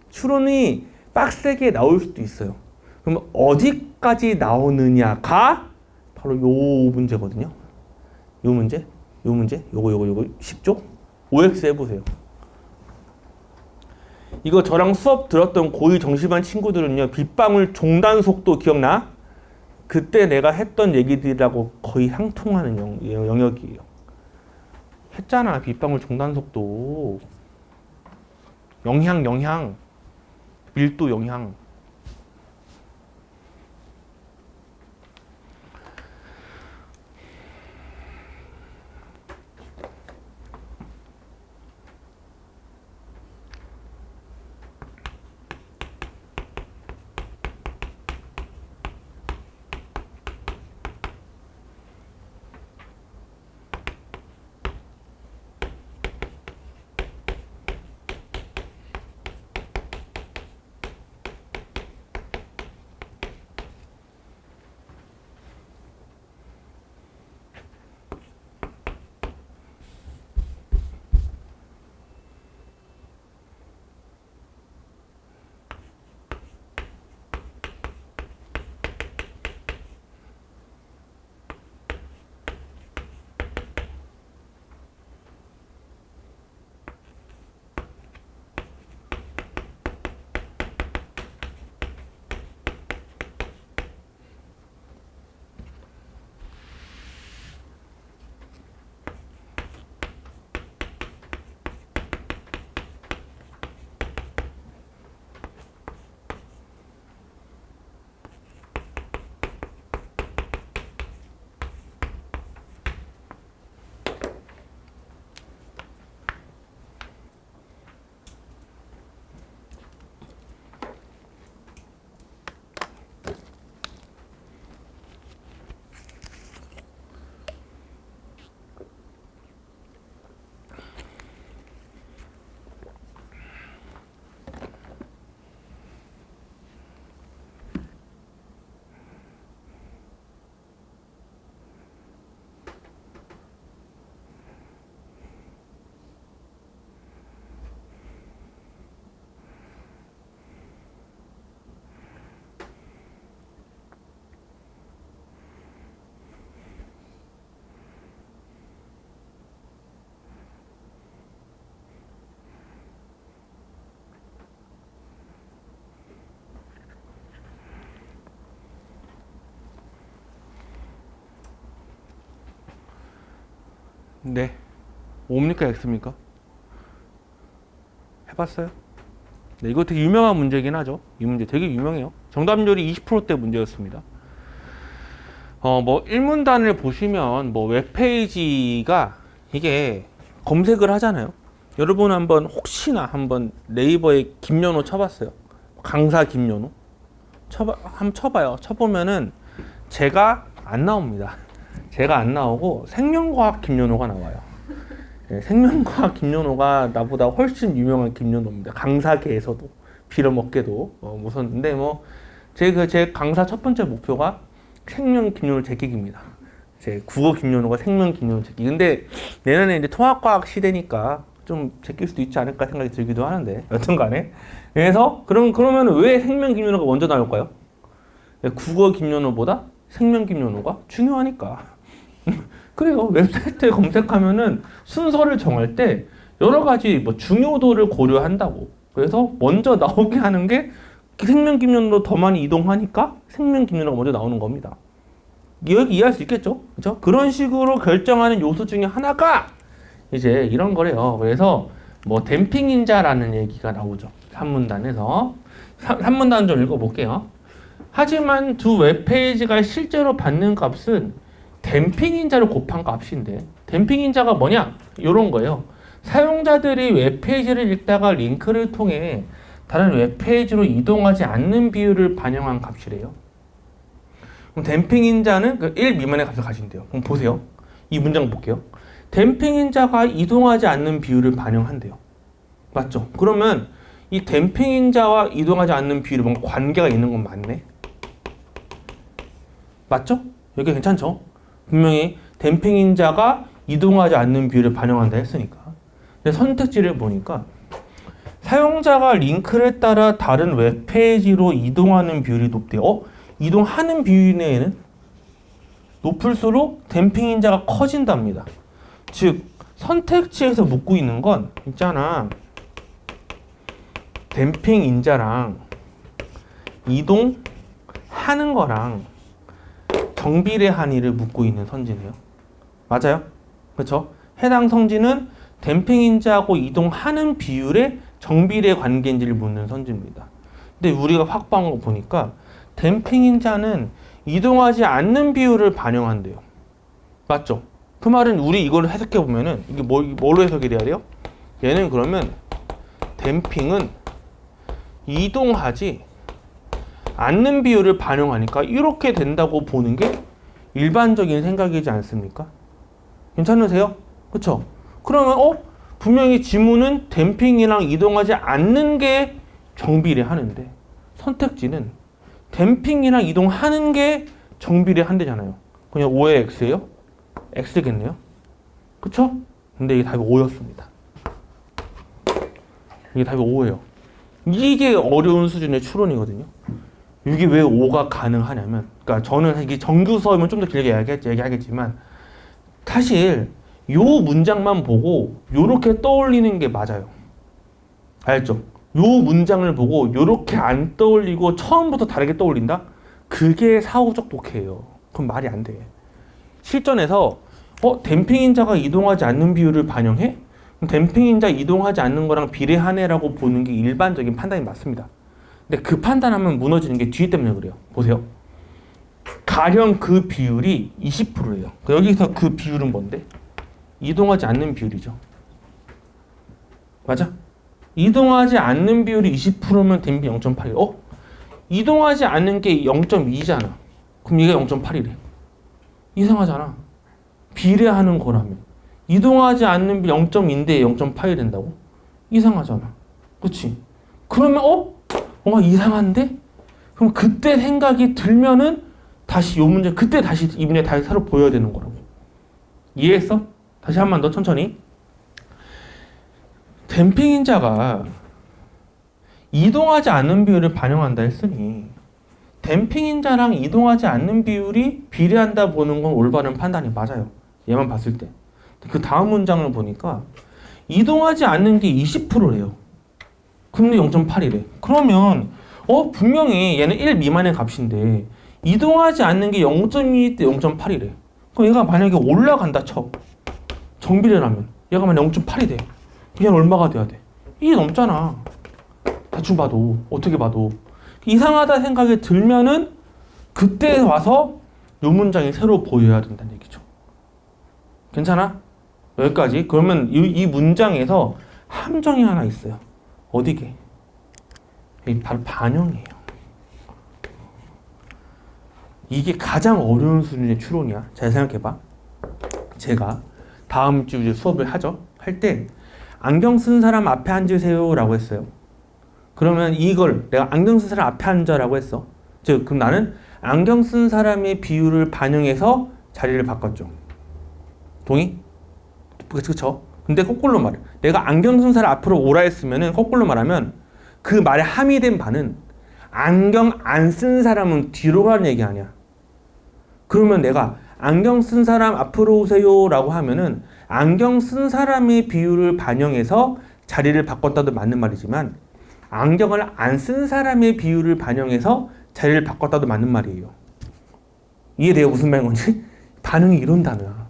추론이 빡세게 나올 수도 있어요. 그럼 어디까지 나오느냐가 바로 요 문제거든요. 요 문제, 요거 쉽죠? OX 해보세요. 이거 저랑 수업 들었던 고2 정시반 친구들은요. 빗방울 종단 속도 기억나? 그때 내가 했던 얘기들이라고 거의 상통하는 영역이에요. 했잖아. 빗방울 종단 속도. 영향. 밀도 영향. 네. O입니까 X입니까? 해봤어요? 네, 이거 되게 유명한 문제긴 하죠. 이 문제 되게 유명해요. 정답률이 20%대 문제였습니다. 뭐 1문단을 보시면 뭐 웹페이지가 이게 검색을 하잖아요. 여러분 혹시나 한번 네이버에 김연호 쳐봤어요. 강사 김연호. 한번 쳐봐요. 쳐보면은 제가 안 나옵니다. 제가 안 나오고 생명과학 김연호가 나와요. 네, 생명과학 김연호가 나보다 훨씬 유명한 김연호입니다. 강사계에서도 빌어먹게도 무서운데 제 강사 첫 번째 목표가 생명 김연호 제끼기입니다. 제 국어 김연호가 생명 김연호 제끼기. 근데 내년에 이제 통합과학 시대니까 좀 제낄 수도 있지 않을까 생각이 들기도 하는데 여튼간에 그래서 그러면 왜 생명 김연호가 먼저 나올까요? 국어 김연호보다 생명 김연호가 중요하니까. 그래요. 웹사이트에 검색하면은 순서를 정할 때 여러 가지 뭐 중요도를 고려한다고. 그래서 먼저 나오게 하는 게 생명 김연호로 더 많이 이동하니까 생명 김연호가 먼저 나오는 겁니다. 여기 이해할 수 있겠죠? 그렇죠? 그런 식으로 결정하는 요소 중에 하나가 이제 이런 거래요. 그래서 뭐 댐핑 인자라는 얘기가 나오죠. 3문단에서. 3문단 좀 읽어볼게요. 하지만 두 웹페이지가 실제로 받는 값은 댐핑 인자를 곱한 값인데 댐핑 인자가 뭐냐? 이런 거예요. 사용자들이 웹페이지를 읽다가 링크를 통해 다른 웹페이지로 이동하지 않는 비율을 반영한 값이래요. 그럼 댐핑 인자는 1 미만의 값을 가진대요. 그럼 보세요. 이 문장 볼게요. 댐핑 인자가 이동하지 않는 비율을 반영한대요. 맞죠? 그러면 이 댐핑 인자와 이동하지 않는 비율이 뭔가 관계가 있는 건 맞네. 맞죠? 여기 괜찮죠? 분명히 댐핑 인자가 이동하지 않는 비율을 반영한다 했으니까. 근데 선택지를 보니까 사용자가 링크를 따라 다른 웹페이지로 이동하는 비율이 높대요. 이동하는 비율에는 높을수록 댐핑 인자가 커진답니다. 즉 선택지에서 묻고 있는 건 있잖아. 댐핑 인자랑 이동하는 거랑 정비례하니를 묻고 있는 선지네요. 맞아요? 그렇죠? 해당 선지는 댐핑 인자하고 이동하는 비율의 정비례 관계인지를 묻는 선지입니다. 근데 우리가 확보한 거 보니까 댐핑 인자는 이동하지 않는 비율을 반영한대요. 맞죠? 그 말은 우리 이걸 해석해 보면은 이게 뭘로 해석이 돼야 돼요? 얘는 그러면 댐핑은 이동하지 않는 비율을 반영하니까 이렇게 된다고 보는 게 일반적인 생각이지 않습니까? 괜찮으세요? 그쵸? 그러면 분명히 지문은 댐핑이랑 이동하지 않는 게 정비례 하는데 선택지는 댐핑이랑 이동하는 게 정비례 한대잖아요. 그냥 5의 X예요? X겠네요? 그쵸? 근데 이게 답이 5였습니다. 이게 답이 5예요. 이게 어려운 수준의 추론이거든요. 이게 왜 5가 가능하냐면, 그러니까 저는 이게 정규 수업이면 좀 더 길게 얘기하겠지만, 사실 요 문장만 보고 요렇게 떠올리는 게 맞아요. 알죠? 요 문장을 보고 요렇게 안 떠올리고 처음부터 다르게 떠올린다? 그게 사후적 독해예요. 그럼 말이 안 돼. 실전에서 댐핑 인자가 이동하지 않는 비율을 반영해? 댐핑 인자 이동하지 않는 거랑 비례하네라고 보는 게 일반적인 판단이 맞습니다. 근데 그 판단하면 무너지는 게 뒤에 때문에 그래요. 보세요. 가령 그 비율이 20%예요. 여기서 그 비율은 뭔데? 이동하지 않는 비율이죠. 맞아? 이동하지 않는 비율이 20%면 댐핑 0.8이에요. 이동하지 않는 게 0.2잖아. 그럼 얘가 0.8이래. 이상하잖아. 비례하는 거라면. 이동하지 않는 비 0.2인데 0.8이 된다고? 이상하잖아. 그치? 그러면 뭔가 이상한데? 그럼 그때 생각이 들면은 다시 그때 다시 이 문제 다시 새로 보여야 되는 거라고. 이해했어? 다시 한 번 더 천천히. 댐핑 인자가 이동하지 않는 비율을 반영한다 했으니 댐핑 인자랑 이동하지 않는 비율이 비례한다 보는 건 올바른 판단이 맞아요. 얘만 봤을 때. 그 다음 문장을 보니까 이동하지 않는 게 20%래요. 근데 0.8이래. 그러면 분명히 얘는 1 미만의 값인데 이동하지 않는 게 0.2 때 0.8이래. 그럼 얘가 만약에 올라간다 쳐. 정비례라면 얘가 만약 0.8이 돼. 얘는 얼마가 돼야 돼? 2 넘잖아. 대충 봐도 어떻게 봐도 이상하다 생각이 들면은 그때 와서 요 문장이 새로 보여야 된다는 얘기죠. 괜찮아? 여기까지. 그러면 이 문장에서 함정이 하나 있어요. 어디게? 이 바로 반영이에요. 이게 가장 어려운 수준의 추론이야. 잘 생각해봐. 제가 다음 주 이제 수업을 하죠. 할 때 안경 쓴 사람 앞에 앉으세요 라고 했어요. 그러면 이걸 내가 안경 쓴 사람 앞에 앉아라고 했어. 즉 그럼 나는 안경 쓴 사람의 비율을 반영해서 자리를 바꿨죠. 동의? 그쵸? 근데 거꾸로 말해. 내가 안경 쓴 사람 앞으로 오라 했으면은 거꾸로 말하면 그 말에 함의된 바는 안경 안 쓴 사람은 뒤로 가는 얘기 아니야. 그러면 내가 안경 쓴 사람 앞으로 오세요 라고 하면은 안경 쓴 사람의 비율을 반영해서 자리를 바꿨다도 맞는 말이지만 안경을 안 쓴 사람의 비율을 반영해서 자리를 바꿨다도 맞는 말이에요. 이해돼요? 무슨 말인 건지? 반영이 이런 단어야.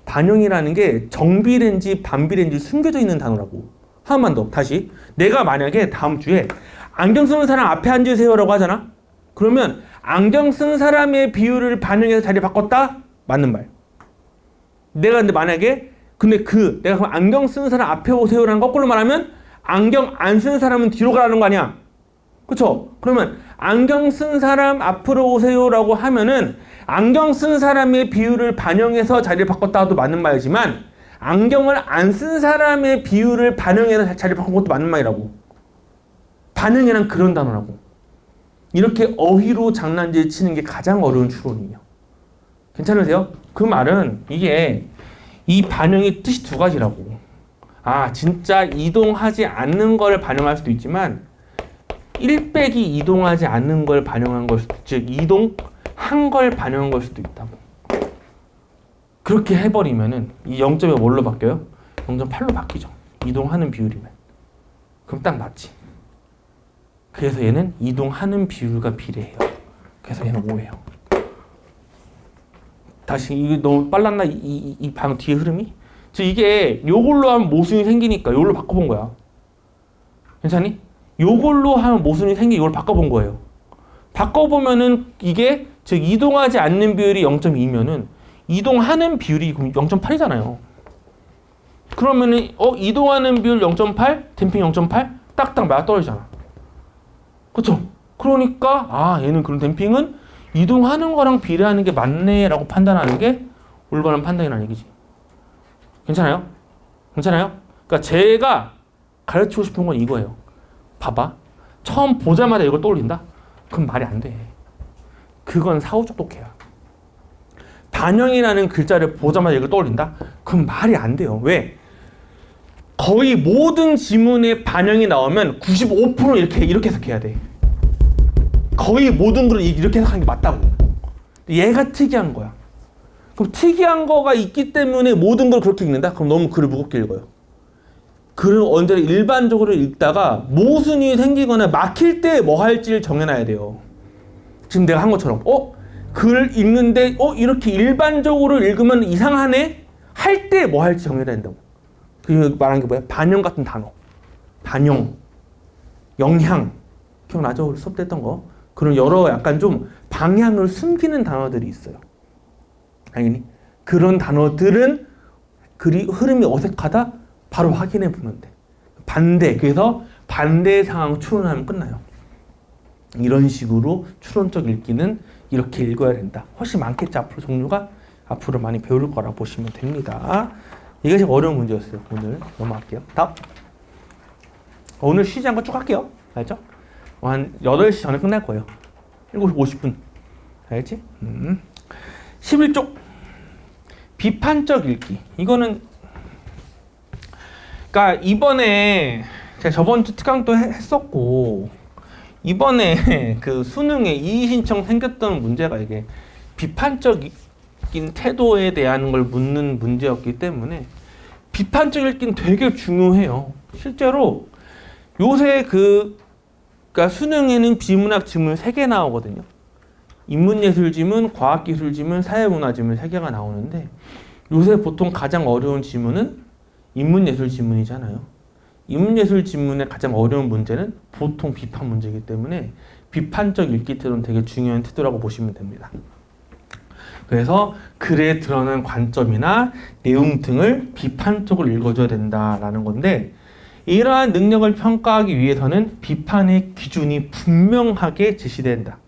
반영이라는 게 정비례인지 반비례인지 숨겨져 있는 단어라고. 하나만 더. 다시. 내가 만약에 다음 주에 안경 쓰는 사람 앞에 앉으세요라고 하잖아? 그러면 안경 쓴 사람의 비율을 반영해서 자리 바꿨다? 맞는 말. 내가 근데 만약에 내가 그럼 안경 쓰는 사람 앞에 오세요라는 거꾸로 말하면 안경 안 쓴 사람은 뒤로 가라는 거 아니야? 그쵸? 그러면 안경 쓴 사람 앞으로 오세요라고 하면은 안경 쓴 사람의 비율을 반영해서 자리를 바꿨다 해도 맞는 말이지만 안경을 안 쓴 사람의 비율을 반영해서 자리를 바꾼 것도 맞는 말이라고. 반영이란 그런 단어라고. 이렇게 어휘로 장난질 치는 게 가장 어려운 추론이에요. 괜찮으세요? 그 말은 이게 이 반영의 뜻이 두 가지라고. 아, 진짜 이동하지 않는 걸 반영할 수도 있지만 1 빼기 이동하지 않는 걸 반영한 걸 수도, 즉 이동한 걸 반영한 걸 수도 있다고. 그렇게 해버리면은 이 0점이 뭘로 바뀌어요? 0.8로 바뀌죠. 이동하는 비율이면. 그럼 딱 맞지. 그래서 얘는 이동하는 비율과 비례해요. 그래서 얘는 5예요. 다시 이게 너무 빨랐나? 이 방금 뒤에 흐름이? 즉 이게 요걸로 하면 모순이 생기니까 요걸로 바꿔본 거야. 괜찮니? 요걸로 하면 모순이 생기고 이걸 바꿔본 거예요. 바꿔보면은 이게 즉 이동하지 않는 비율이 0.2면은 이동하는 비율이 0.8이잖아요. 그러면은 이동하는 비율 0.8, 댐핑 0.8 딱딱 맞아떨어지잖아. 그쵸? 그러니까 얘는 그런 댐핑은 이동하는 거랑 비례하는 게 맞네라고 판단하는 게 올바른 판단이라는 얘기지. 괜찮아요? 괜찮아요? 그러니까 제가 가르치고 싶은 건 이거예요. 봐봐. 처음 보자마자 이걸 떠올린다? 그건 말이 안 돼. 그건 사후적 독해야. 반영이라는 글자를 보자마자 이걸 떠올린다? 그건 말이 안 돼요. 왜? 거의 모든 지문에 반영이 나오면 95% 이렇게 해석해야 돼. 거의 모든 글은 이렇게 해석하는 게 맞다고. 얘가 특이한 거야. 그럼 특이한 거가 있기 때문에 모든 걸 그렇게 읽는다? 그럼 너무 글을 무겁게 읽어요. 글을 언제나 일반적으로 읽다가 모순이 생기거나 막힐 때 뭐 할지를 정해놔야 돼요. 지금 내가 한 것처럼 글 읽는데 이렇게 일반적으로 읽으면 이상하네? 할 때 뭐 할지 정해야 된다고. 그 말한 게 뭐야? 반영 같은 단어. 반영, 영향. 기억나죠? 우리 수업 때 했던 거. 그런 여러 약간 좀 방향을 숨기는 단어들이 있어요. 알겠니? 그런 단어들은 글이 흐름이 어색하다? 바로 확인해 보면 돼. 반대. 그래서 반대 상황 추론하면 끝나요. 이런 식으로 추론적 읽기는 이렇게 읽어야 된다. 훨씬 많겠죠. 앞으로 종류가 앞으로 많이 배울 거라 보시면 됩니다. 이게 제일 어려운 문제였어요. 오늘 넘어갈게요. 다음. 오늘 쉬지 않고 쭉 할게요. 알죠? 한 8시 전에 끝날 거예요. 7시 50분. 알겠지? 11쪽. 비판적 읽기. 이거는 그러니까 이번에 제가 저번 주 특강도 했었고 이번에 그 수능에 이의 신청 생겼던 문제가 이게 비판적인 태도에 대한 걸 묻는 문제였기 때문에 비판적 읽기는 되게 중요해요. 실제로 요새 그러니까 수능에는 비문학 지문 3개 나오거든요. 인문예술 지문, 과학기술 지문, 사회문화 지문 3개가 나오는데 요새 보통 가장 어려운 지문은 인문예술 지문이잖아요. 인문예술 지문의 가장 어려운 문제는 보통 비판 문제이기 때문에 비판적 읽기 태도는 되게 중요한 태도라고 보시면 됩니다. 그래서 글에 드러난 관점이나 내용 등을 비판적으로 읽어줘야 된다라는 건데, 이러한 능력을 평가하기 위해서는 비판의 기준이 분명하게 제시된다.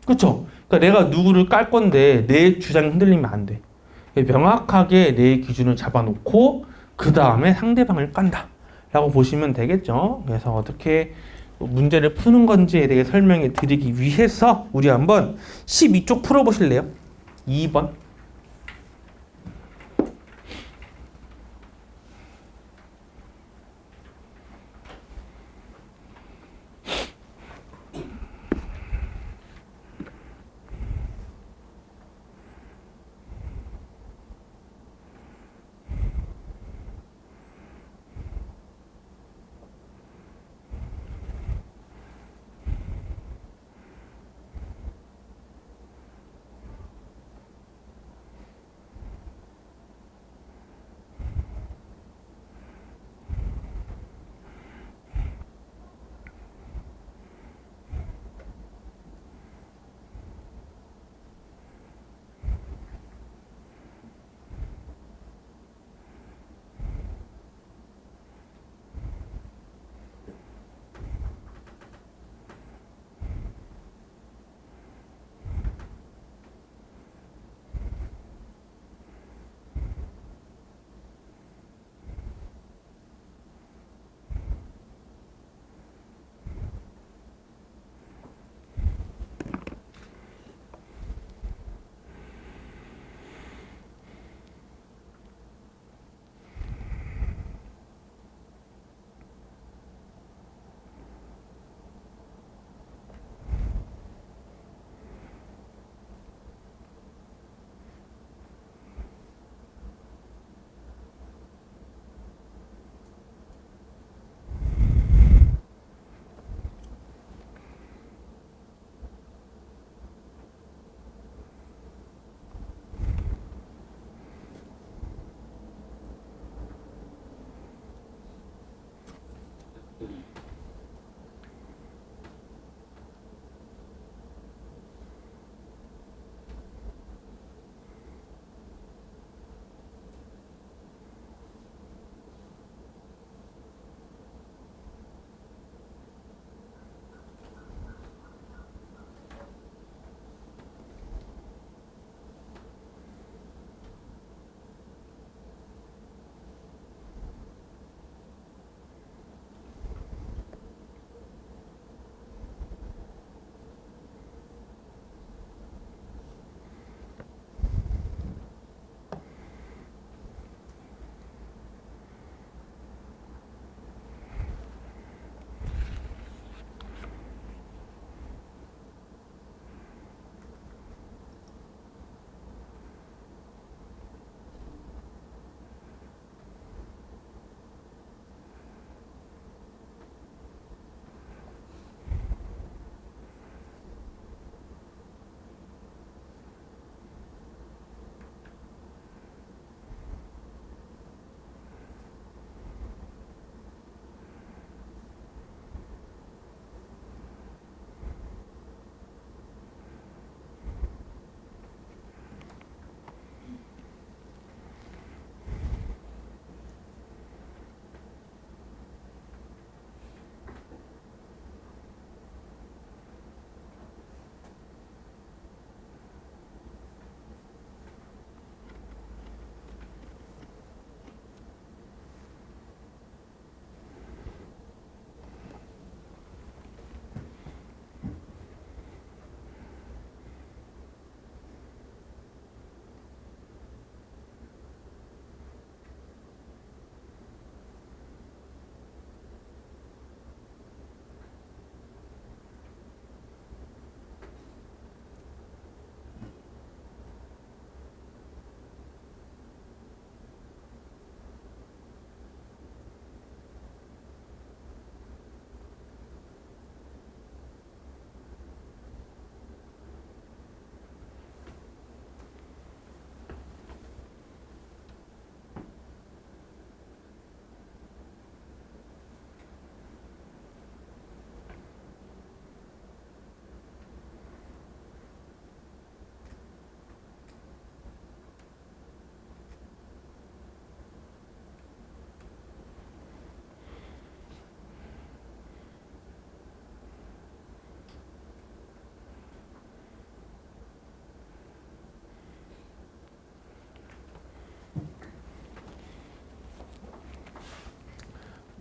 그렇죠? 그러니까 내가 누구를 깔 건데 내 주장이 흔들리면 안 돼. 명확하게 내 기준을 잡아놓고 그 다음에 상대방을 깐다 라고 보시면 되겠죠. 그래서 어떻게 문제를 푸는 건지에 대해 설명해 드리기 위해서 우리 한번 12쪽 풀어보실래요? 2번.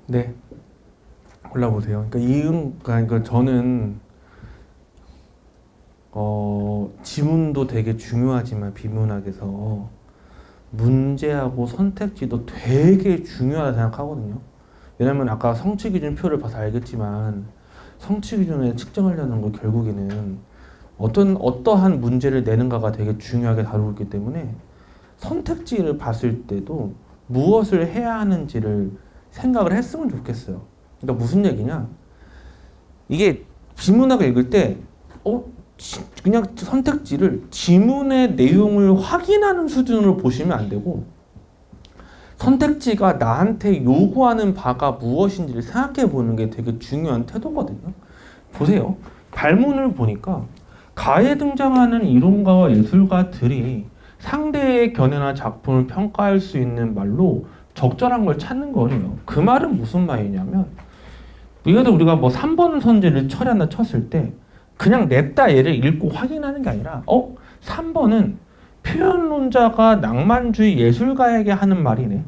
네, 골라보세요. 그러니까 저는 지문도 되게 중요하지만 비문학에서 문제하고 선택지도 되게 중요하다 생각하거든요. 왜냐면 아까 성취기준 표를 봐서 알겠지만 성취기준을 측정하려는 거 결국에는 어떠한 문제를 내는가가 되게 중요하게 다루고 있기 때문에 선택지를 봤을 때도 무엇을 해야 하는지를 생각을 했으면 좋겠어요. 그러니까 무슨 얘기냐? 이게 비문학을 읽을 때 그냥 선택지를 지문의 내용을 확인하는 수준으로 보시면 안 되고 선택지가 나한테 요구하는 바가 무엇인지를 생각해 보는 게 되게 중요한 태도거든요. 보세요. 발문을 보니까 가에 등장하는 이론가와 예술가들이 상대의 견해나 작품을 평가할 수 있는 말로 적절한 걸 찾는 거예요. 그 말은 무슨 말이냐면 우리가 뭐 3번 선지를 처리한다 쳤을 때 그냥 냈다 얘를 읽고 확인하는 게 아니라 3번은 표현론자가 낭만주의 예술가에게 하는 말이네.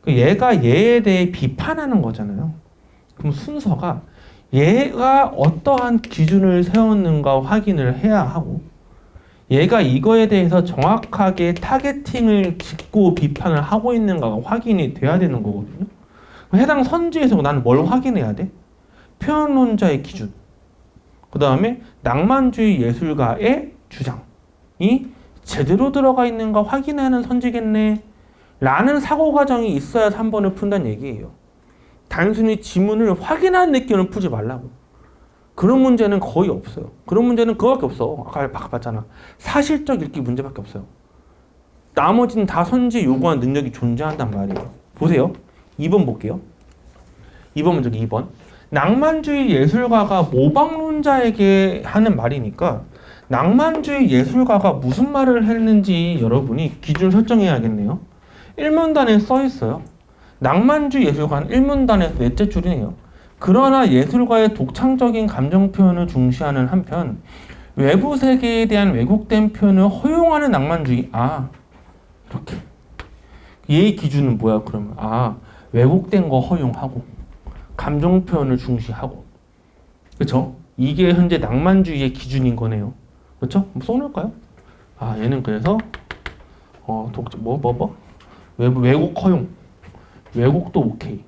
얘가 얘에 대해 비판하는 거잖아요. 그럼 순서가 얘가 어떠한 기준을 세웠는가 확인을 해야 하고 얘가 이거에 대해서 정확하게 타겟팅을 짓고 비판을 하고 있는가가 확인이 돼야 되는 거거든요. 해당 선지에서 나는 뭘 확인해야 돼? 표현론자의 기준, 그 다음에 낭만주의 예술가의 주장이 제대로 들어가 있는가 확인하는 선지겠네 라는 사고 과정이 있어야 3번을 푼다는 얘기예요. 단순히 지문을 확인하는 느낌을 풀지 말라고. 그런 문제는 거의 없어요. 그런 문제는 그거밖에 없어. 아까 봤잖아. 사실적 읽기 문제밖에 없어요. 나머지는 다 선지에 요구하는 능력이 존재한단 말이에요. 보세요. 2번 볼게요. 2번 먼저 2번. 낭만주의 예술가가 모방론자에게 하는 말이니까 낭만주의 예술가가 무슨 말을 했는지 여러분이 기준을 설정해야겠네요. 1문단에 써 있어요. 낭만주의 예술가는 1문단에서 넷째 줄이네요. 그러나 예술가의 독창적인 감정 표현을 중시하는 한편 외부 세계에 대한 왜곡된 표현을 허용하는 낭만주의. 이렇게. 얘의 기준은 뭐야 그러면? 왜곡된 거 허용하고 감정 표현을 중시하고. 그렇죠? 이게 현재 낭만주의의 기준인 거네요. 그렇죠? 써놓을까요? 얘는 그래서 왜곡 허용. 왜곡도 오케이.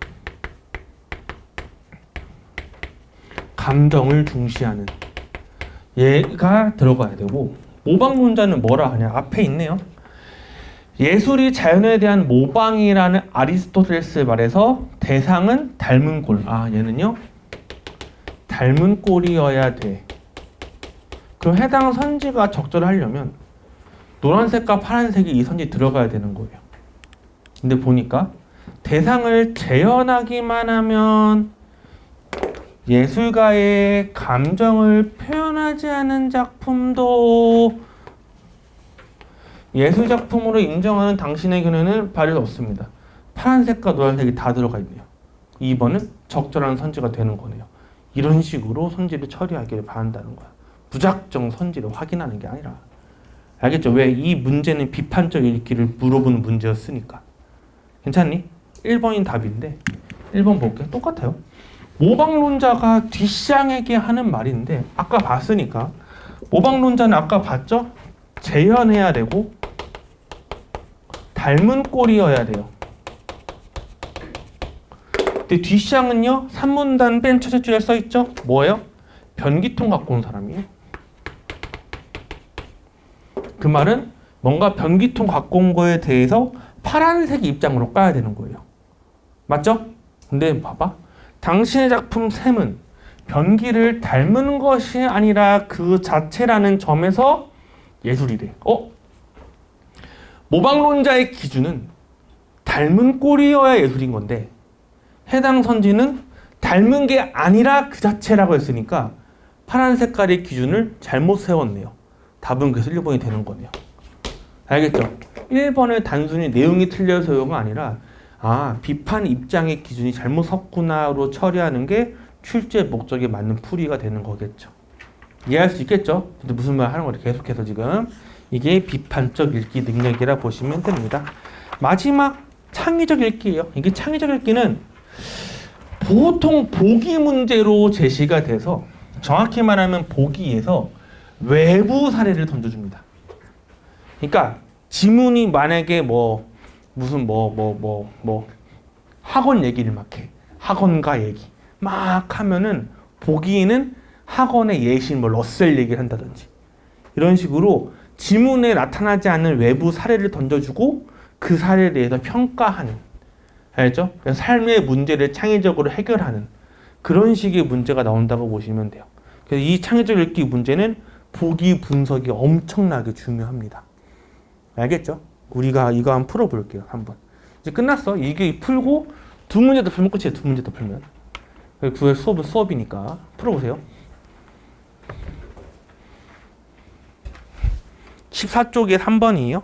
감정을 중시하는 얘가 들어가야 되고 모방론자는 뭐라 하냐? 앞에 있네요. 예술이 자연에 대한 모방이라는 아리스토텔레스의 말에서 대상은 닮은 꼴. 얘는요. 닮은 꼴이어야 돼. 그럼 해당 선지가 적절하려면 노란색과 파란색이 이 선지 들어가야 되는 거예요. 근데 보니까 대상을 재현하기만 하면 예술가의 감정을 표현하지 않은 작품도 예술작품으로 인정하는 당신의 견해는 발휘 없습니다. 파란색과 노란색이 다 들어가 있네요. 2번은 적절한 선지가 되는 거네요. 이런 식으로 선지를 처리하기를 바란다는 거야. 무작정 선지를 확인하는 게 아니라. 알겠죠? 왜? 이 문제는 비판적 읽기를 물어보는 문제였으니까. 괜찮니? 1번인 답인데 1번 볼게요. 똑같아요. 모방론자가 뒷샹에게 하는 말인데 아까 봤으니까 모방론자는 아까 봤죠? 재현해야 되고 닮은 꼴이어야 돼요. 근데 뒷샹은요 3문단 맨 첫째 줄에 써있죠? 뭐예요? 변기통 갖고 온 사람이에요. 그 말은 뭔가 변기통 갖고 온 거에 대해서 파란색 입장으로 까야 되는 거예요. 맞죠? 근데 봐봐. 당신의 작품 샘은 변기를 닮은 것이 아니라 그 자체라는 점에서 예술이래. 모방론자의 기준은 닮은 꼴이어야 예술인 건데 해당 선지는 닮은 게 아니라 그 자체라고 했으니까 파란 색깔의 기준을 잘못 세웠네요. 답은 그래서 1번이 되는 거네요. 알겠죠? 1번을 단순히 내용이 틀려서요가 아니라 비판 입장의 기준이 잘못 섰구나로 처리하는 게 출제 목적에 맞는 풀이가 되는 거겠죠. 이해할 수 있겠죠? 근데 무슨 말 하는 거를 계속해서 지금 이게 비판적 읽기 능력이라 보시면 됩니다. 마지막 창의적 읽기예요. 이게 창의적 읽기는 보통 보기 문제로 제시가 돼서 정확히 말하면 보기에서 외부 사례를 던져줍니다. 그러니까 지문이 만약에 뭐 무슨 학원 얘기를 막 해. 학원가 얘기 막 하면은 보기에는 학원의 예신 뭐 러셀 얘기를 한다든지 이런 식으로 지문에 나타나지 않는 외부 사례를 던져주고 그 사례에 대해서 평가하는, 알죠? 삶의 문제를 창의적으로 해결하는 그런 식의 문제가 나온다고 보시면 돼요. 그래서 이 창의적 읽기 문제는 보기 분석이 엄청나게 중요합니다. 알겠죠? 우리가 이거 한번 풀어볼게요. 한번. 이제 끝났어. 이게 풀고 두 문제 더 풀면 끝이에요. 두 문제 더 풀면. 그게 수업은 수업이니까 풀어보세요. 14쪽에 3번이에요.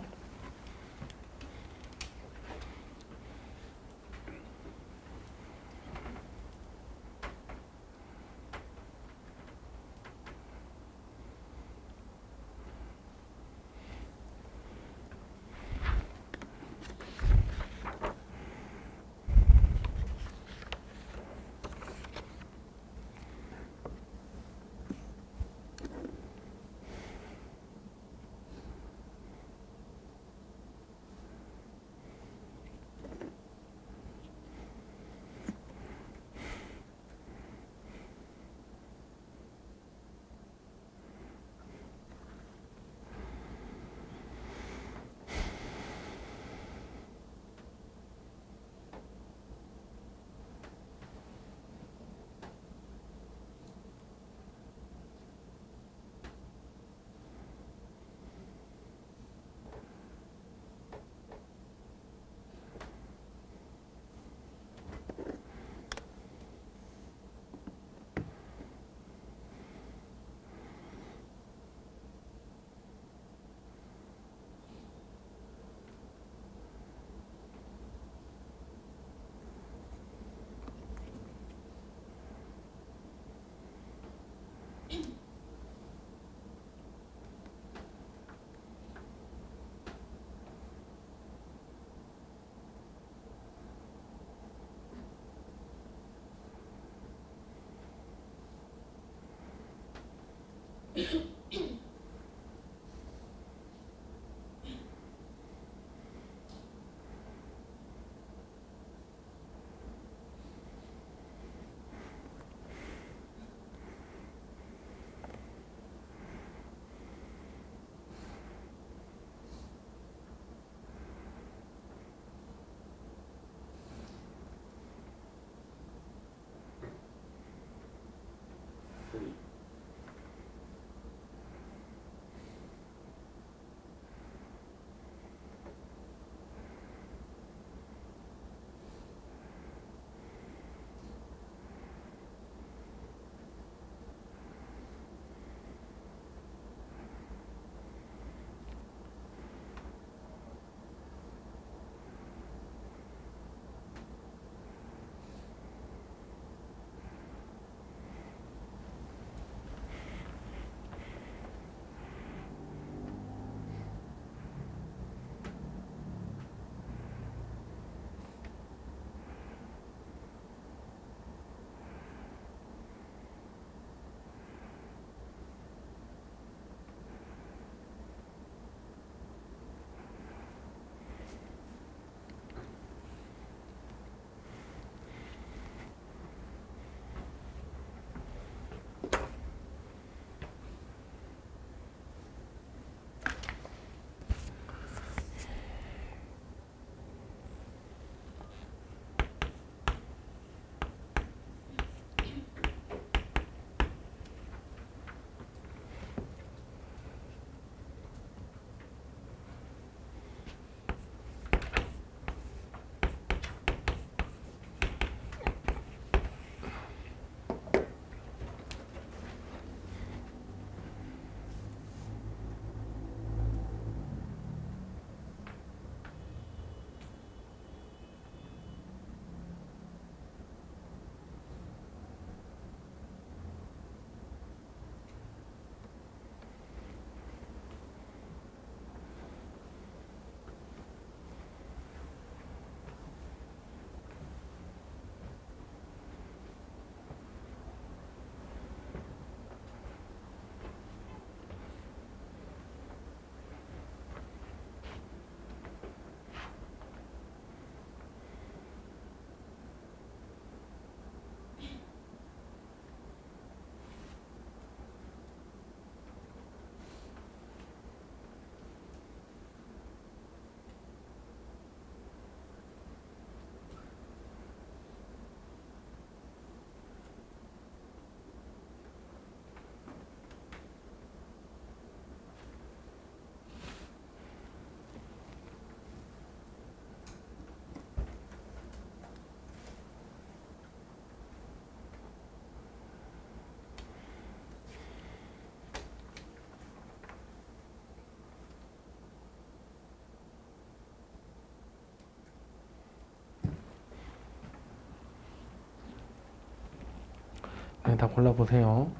다 골라보세요.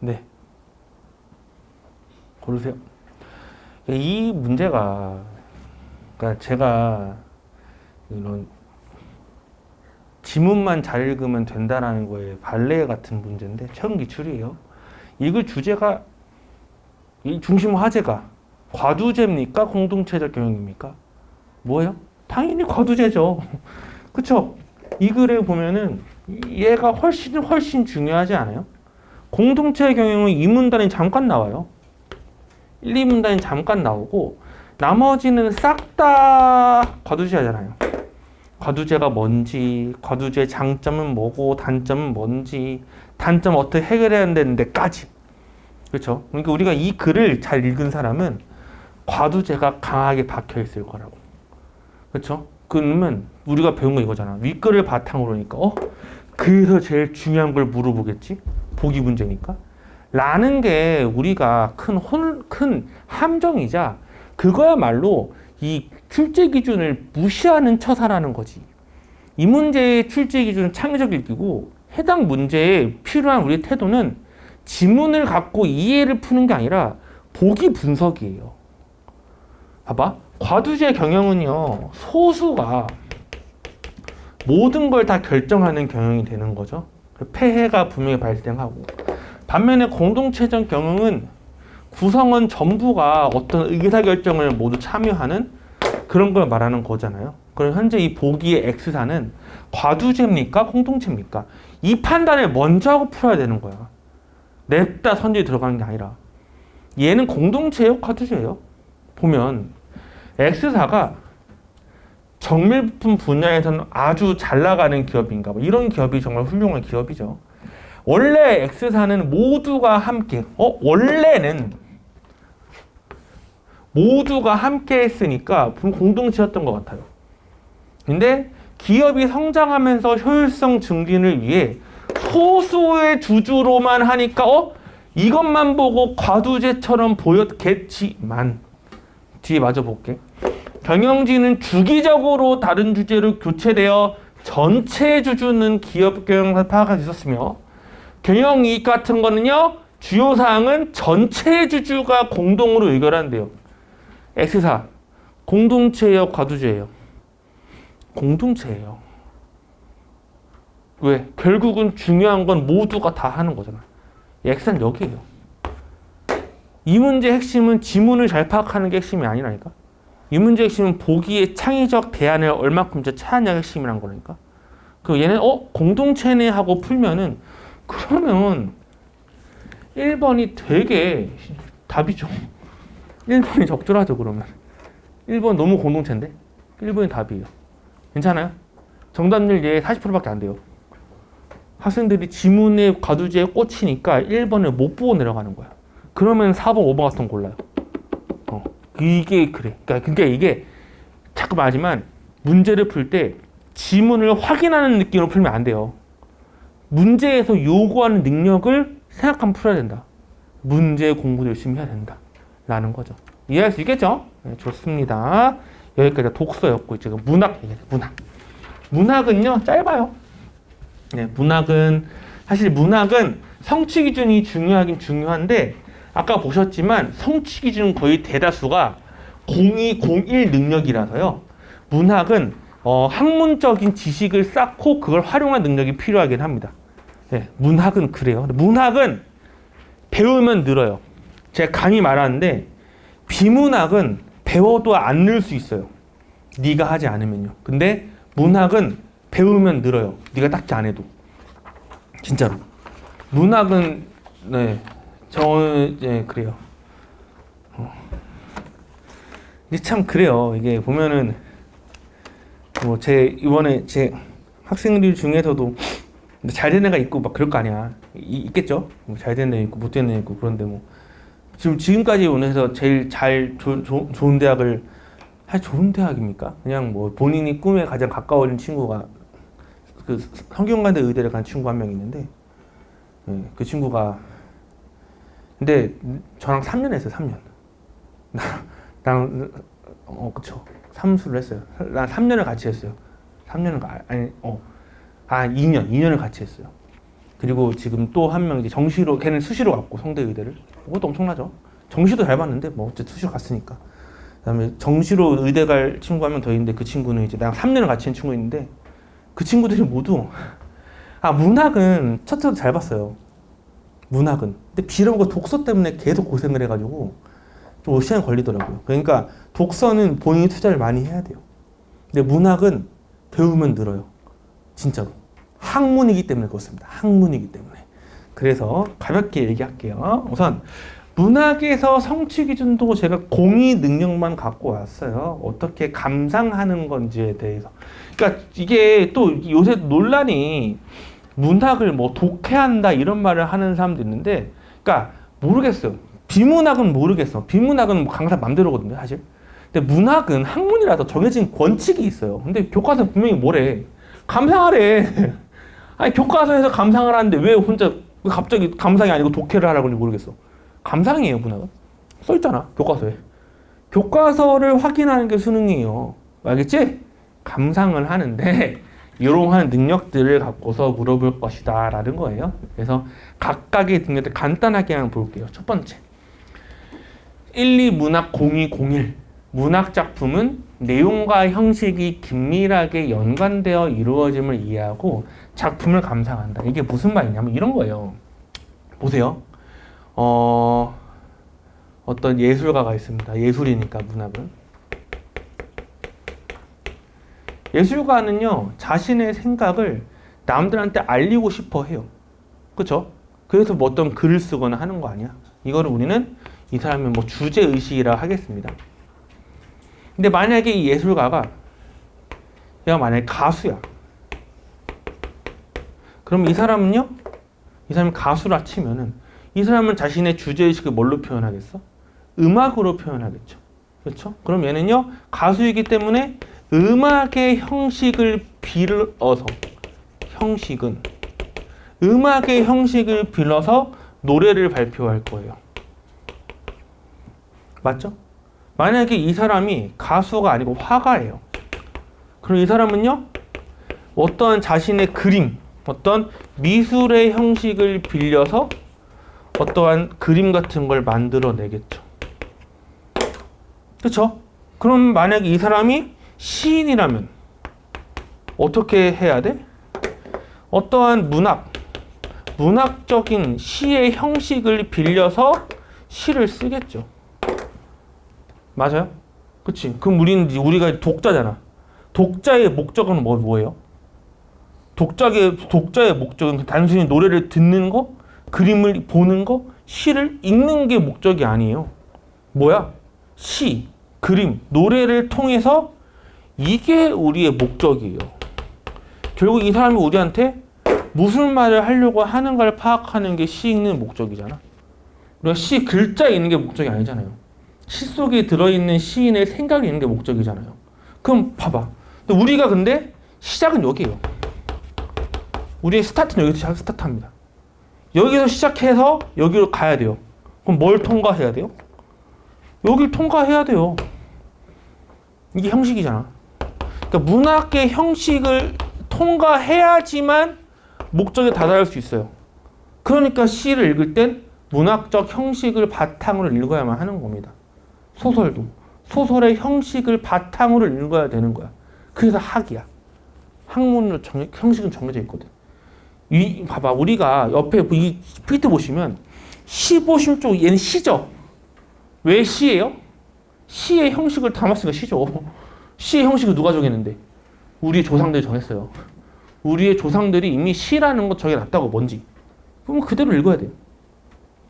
네. 고르세요. 이 문제가, 그러니까 제가 이런 지문만 잘 읽으면 된다라는 거에 발레 같은 문제인데 최근 기출이에요. 이거 주제가 이 중심 화제가 과두제입니까? 공동체적 경영입니까? 뭐예요? 당연히 과두제죠. 그쵸? 이 글에 보면은 얘가 훨씬 중요하지 않아요? 공동체 경영은 2문단이 잠깐 나와요. 1, 2문단이 잠깐 나오고 나머지는 싹 다 과두제잖아요. 과두제가 뭔지, 과두제의 장점은 뭐고 단점은 뭔지, 단점 어떻게 해결해야 되는데까지. 그렇죠? 그러니까 우리가 이 글을 잘 읽은 사람은 과두제가 강하게 박혀 있을 거라고. 그렇죠? 그러면 우리가 배운 거 이거잖아. 윗글을 바탕으로 하니까 그래서 제일 중요한 걸 물어보겠지? 보기 문제니까. 라는 게 우리가 큰 함정이자 그거야말로 이 출제 기준을 무시하는 처사라는 거지. 이 문제의 출제 기준은 창의적 읽기고 해당 문제에 필요한 우리의 태도는 지문을 갖고 이해를 푸는 게 아니라 보기 분석이에요. 봐봐. 과두제 경영은요. 소수가 모든 걸 다 결정하는 경영이 되는 거죠. 폐해가 분명히 발생하고 반면에 공동체적 경영은 구성원 전부가 어떤 의사결정을 모두 참여하는 그런 걸 말하는 거잖아요. 그럼 현재 이 보기의 X사는 과두제입니까? 공동체입니까? 이 판단을 먼저 하고 풀어야 되는 거야. 냅다 선제에 들어가는 게 아니라 얘는 공동체예요? 과두제예요? 보면 X사가 정밀부품 분야에서는 아주 잘 나가는 기업인가 봐. 이런 기업이 정말 훌륭한 기업이죠. 원래 X사는 모두가 함께 원래는 모두가 함께 했으니까 공동체였던 것 같아요. 근데 기업이 성장하면서 효율성 증진을 위해 소수의 주주로만 하니까 이것만 보고 과두제처럼 보였겠지만 뒤에 마저 볼게. 경영진은 주기적으로 다른 주제로 교체되어 전체 주주는 기업 경영을 파악할 수 있었으며 경영이익 같은 거는요 주요 사항은 전체 주주가 공동으로 의결한대요. X사 공동체예요, 과두제예요? 공동체예요. 왜? 결국은 중요한 건 모두가 다 하는 거잖아. X는 여기에요. 이 문제의 핵심은 지문을 잘 파악하는 게 핵심이 아니라니까. 이 문제의 핵심은 보기의 창의적 대안을 얼마큼 찾았냐가 핵심이란 거니까. 그 얘는 공동체네 하고 풀면은 그러면 1번이 되게 답이죠. 1번이 적절하죠, 그러면. 1번 너무 공동체인데? 1번이 답이에요. 괜찮아요? 정답률 얘 40%밖에 안 돼요. 학생들이 지문의 과두제에 꽂히니까 1번을 못 보고 내려가는 거야. 그러면 4번, 5번 같은 거 골라요. 이게 그래. 그러니까 이게 자꾸 말하지만 문제를 풀 때 지문을 확인하는 느낌으로 풀면 안 돼요. 문제에서 요구하는 능력을 생각하면 풀어야 된다. 문제 공부도 열심히 해야 된다. 라는 거죠. 이해할 수 있겠죠? 네, 좋습니다. 여기까지 독서였고 지금 문학 얘기해요. 문학은요 짧아요. 네, 사실 문학은 성취 기준이 중요하긴 중요한데 아까 보셨지만 성취 기준은 거의 대다수가 02, 01 능력이라서요. 문학은 학문적인 지식을 쌓고 그걸 활용한 능력이 필요하긴 합니다. 네, 문학은 그래요. 문학은 배우면 늘어요. 제가 감히 말하는데 비문학은 배워도 안 늘 수 있어요. 네가 하지 않으면요. 근데 문학은 배우면 늘어요. 네가 딱히 안 해도. 진짜로. 문학은 저는 그래요. 이게 참 그래요. 이게 보면은 이번에 제 학생들 중에서도 근데 잘 된 애가 있고 막 그럴 거 아니야. 있겠죠. 뭐 잘 된 애 있고 못 된 애 있고. 그런데 뭐 지금까지 오면서 제일 좋은 대학을 좋은 대학입니까? 그냥 뭐 본인이 꿈에 가장 가까워진 친구가 그 성균관대 의대를 간 친구 한 명 있는데, 예, 그 친구가 근데 저랑 3년 했어요. 3년. 나랑 그쵸. 삼수를 했어요. 난 3년을 같이 했어요. 3년을 2년을 같이 했어요. 그리고 지금 또 한 명 이제 정시로, 걔는 수시로 갔고 성대 의대를. 그것도 엄청나죠. 정시도 잘 봤는데 뭐 어쨌든 수시로 갔으니까. 그다음에 정시로 의대 갈 친구 한 명 더 있는데, 그 친구는 이제 나랑 3년을 같이 한 친구 있는데, 그 친구들이 모두 문학은 첫째로 잘 봤어요. 문학은. 근데 비록 독서 때문에 계속 고생을 해가지고 좀 시간이 걸리더라고요. 그러니까 독서는 본인이 투자를 많이 해야 돼요. 근데 문학은 배우면 늘어요. 진짜로. 학문이기 때문에 그렇습니다. 학문이기 때문에. 그래서 가볍게 얘기할게요. 우선 문학에서 성취 기준도 제가 공의 능력만 갖고 왔어요. 어떻게 감상하는 건지에 대해서. 그러니까 이게 또 요새 논란이 문학을 뭐 독해한다 이런 말을 하는 사람도 있는데, 그러니까 모르겠어요. 비문학은 모르겠어. 비문학은 뭐 강사 맘대로거든요, 사실. 근데 문학은 학문이라서 정해진 권칙이 있어요. 근데 교과서 분명히 뭐래? 감상하래. 아니 교과서에서 감상을 하는데 왜 갑자기 감상이 아니고 독해를 하라고 하는지 모르겠어. 감상이에요, 문학은. 써있잖아, 교과서에. 교과서를 확인하는 게 수능이에요. 알겠지? 감상을 하는데 이러한 능력들을 갖고서 물어볼 것이다 라는 거예요. 그래서 각각의 능력들 간단하게 한번 볼게요. 첫 번째, 1, 2 문학 02, 01. 문학 작품은 내용과 형식이 긴밀하게 연관되어 이루어짐을 이해하고 작품을 감상한다. 이게 무슨 말이냐면 이런 거예요. 보세요. 어떤 예술가가 있습니다. 예술이니까 문학은. 예술가는요, 자신의 생각을 남들한테 알리고 싶어 해요. 그쵸? 그래서 뭐 어떤 글을 쓰거나 하는 거 아니야? 이거를 우리는 이 사람의 뭐 주제의식이라 하겠습니다. 근데 만약에 이 예술가가, 얘가 만약에 가수야. 그럼 이 사람은요, 이 사람이 가수라 치면은, 이 사람은 자신의 주제의식을 뭘로 표현하겠어? 음악으로 표현하겠죠. 그렇죠? 그럼 얘는요, 가수이기 때문에 음악의 형식을 빌어서, 음악의 형식을 빌어서 노래를 발표할 거예요. 맞죠? 만약에 이 사람이 가수가 아니고 화가예요. 그럼 이 사람은요, 어떠한 자신의 그림, 어떤 미술의 형식을 빌려서 어떠한 그림 같은 걸 만들어내겠죠. 그렇죠? 그럼 만약에 이 사람이 시인이라면 어떻게 해야 돼? 어떠한 문학적인 시의 형식을 빌려서 시를 쓰겠죠. 맞아요? 그치? 그럼 우리가 독자잖아. 독자의 목적은 뭐예요? 독자의 목적은 단순히 노래를 듣는 거, 그림을 보는 거, 시를 읽는 게 목적이 아니에요. 뭐야? 시, 그림, 노래를 통해서 이게 우리의 목적이에요. 결국 이 사람이 우리한테 무슨 말을 하려고 하는가를 파악하는 게 시 읽는 목적이잖아. 우리가 시 글자에 있는 게 목적이 아니잖아요. 시 속에 들어있는 시인의 생각이 있는 게 목적이잖아요. 그럼 봐봐. 우리가 근데 시작은 여기예요. 우리의 스타트는 여기서 스타트합니다. 여기서 시작해서 여기로 가야 돼요. 그럼 뭘 통과해야 돼요? 여기를 통과해야 돼요. 이게 형식이잖아. 그러니까 문학의 형식을 통과해야지만 목적에 다다를 수 있어요. 그러니까 시를 읽을 땐 문학적 형식을 바탕으로 읽어야만 하는 겁니다. 소설도 소설의 형식을 바탕으로 읽어야 되는 거야. 그래서 학이야. 학문으로 형식은 정해져 있거든. 봐봐, 우리가 옆에 이 PPT 보시면 시 보시면 쪽 얘는 시죠. 왜 시예요? 시의 형식을 담았으니까 시죠. 시의 형식을 누가 정했는데? 우리의 조상들이 정했어요. 우리의 조상들이 이미 시라는 것 정해놨다고, 뭔지. 그럼 그대로 읽어야 돼요.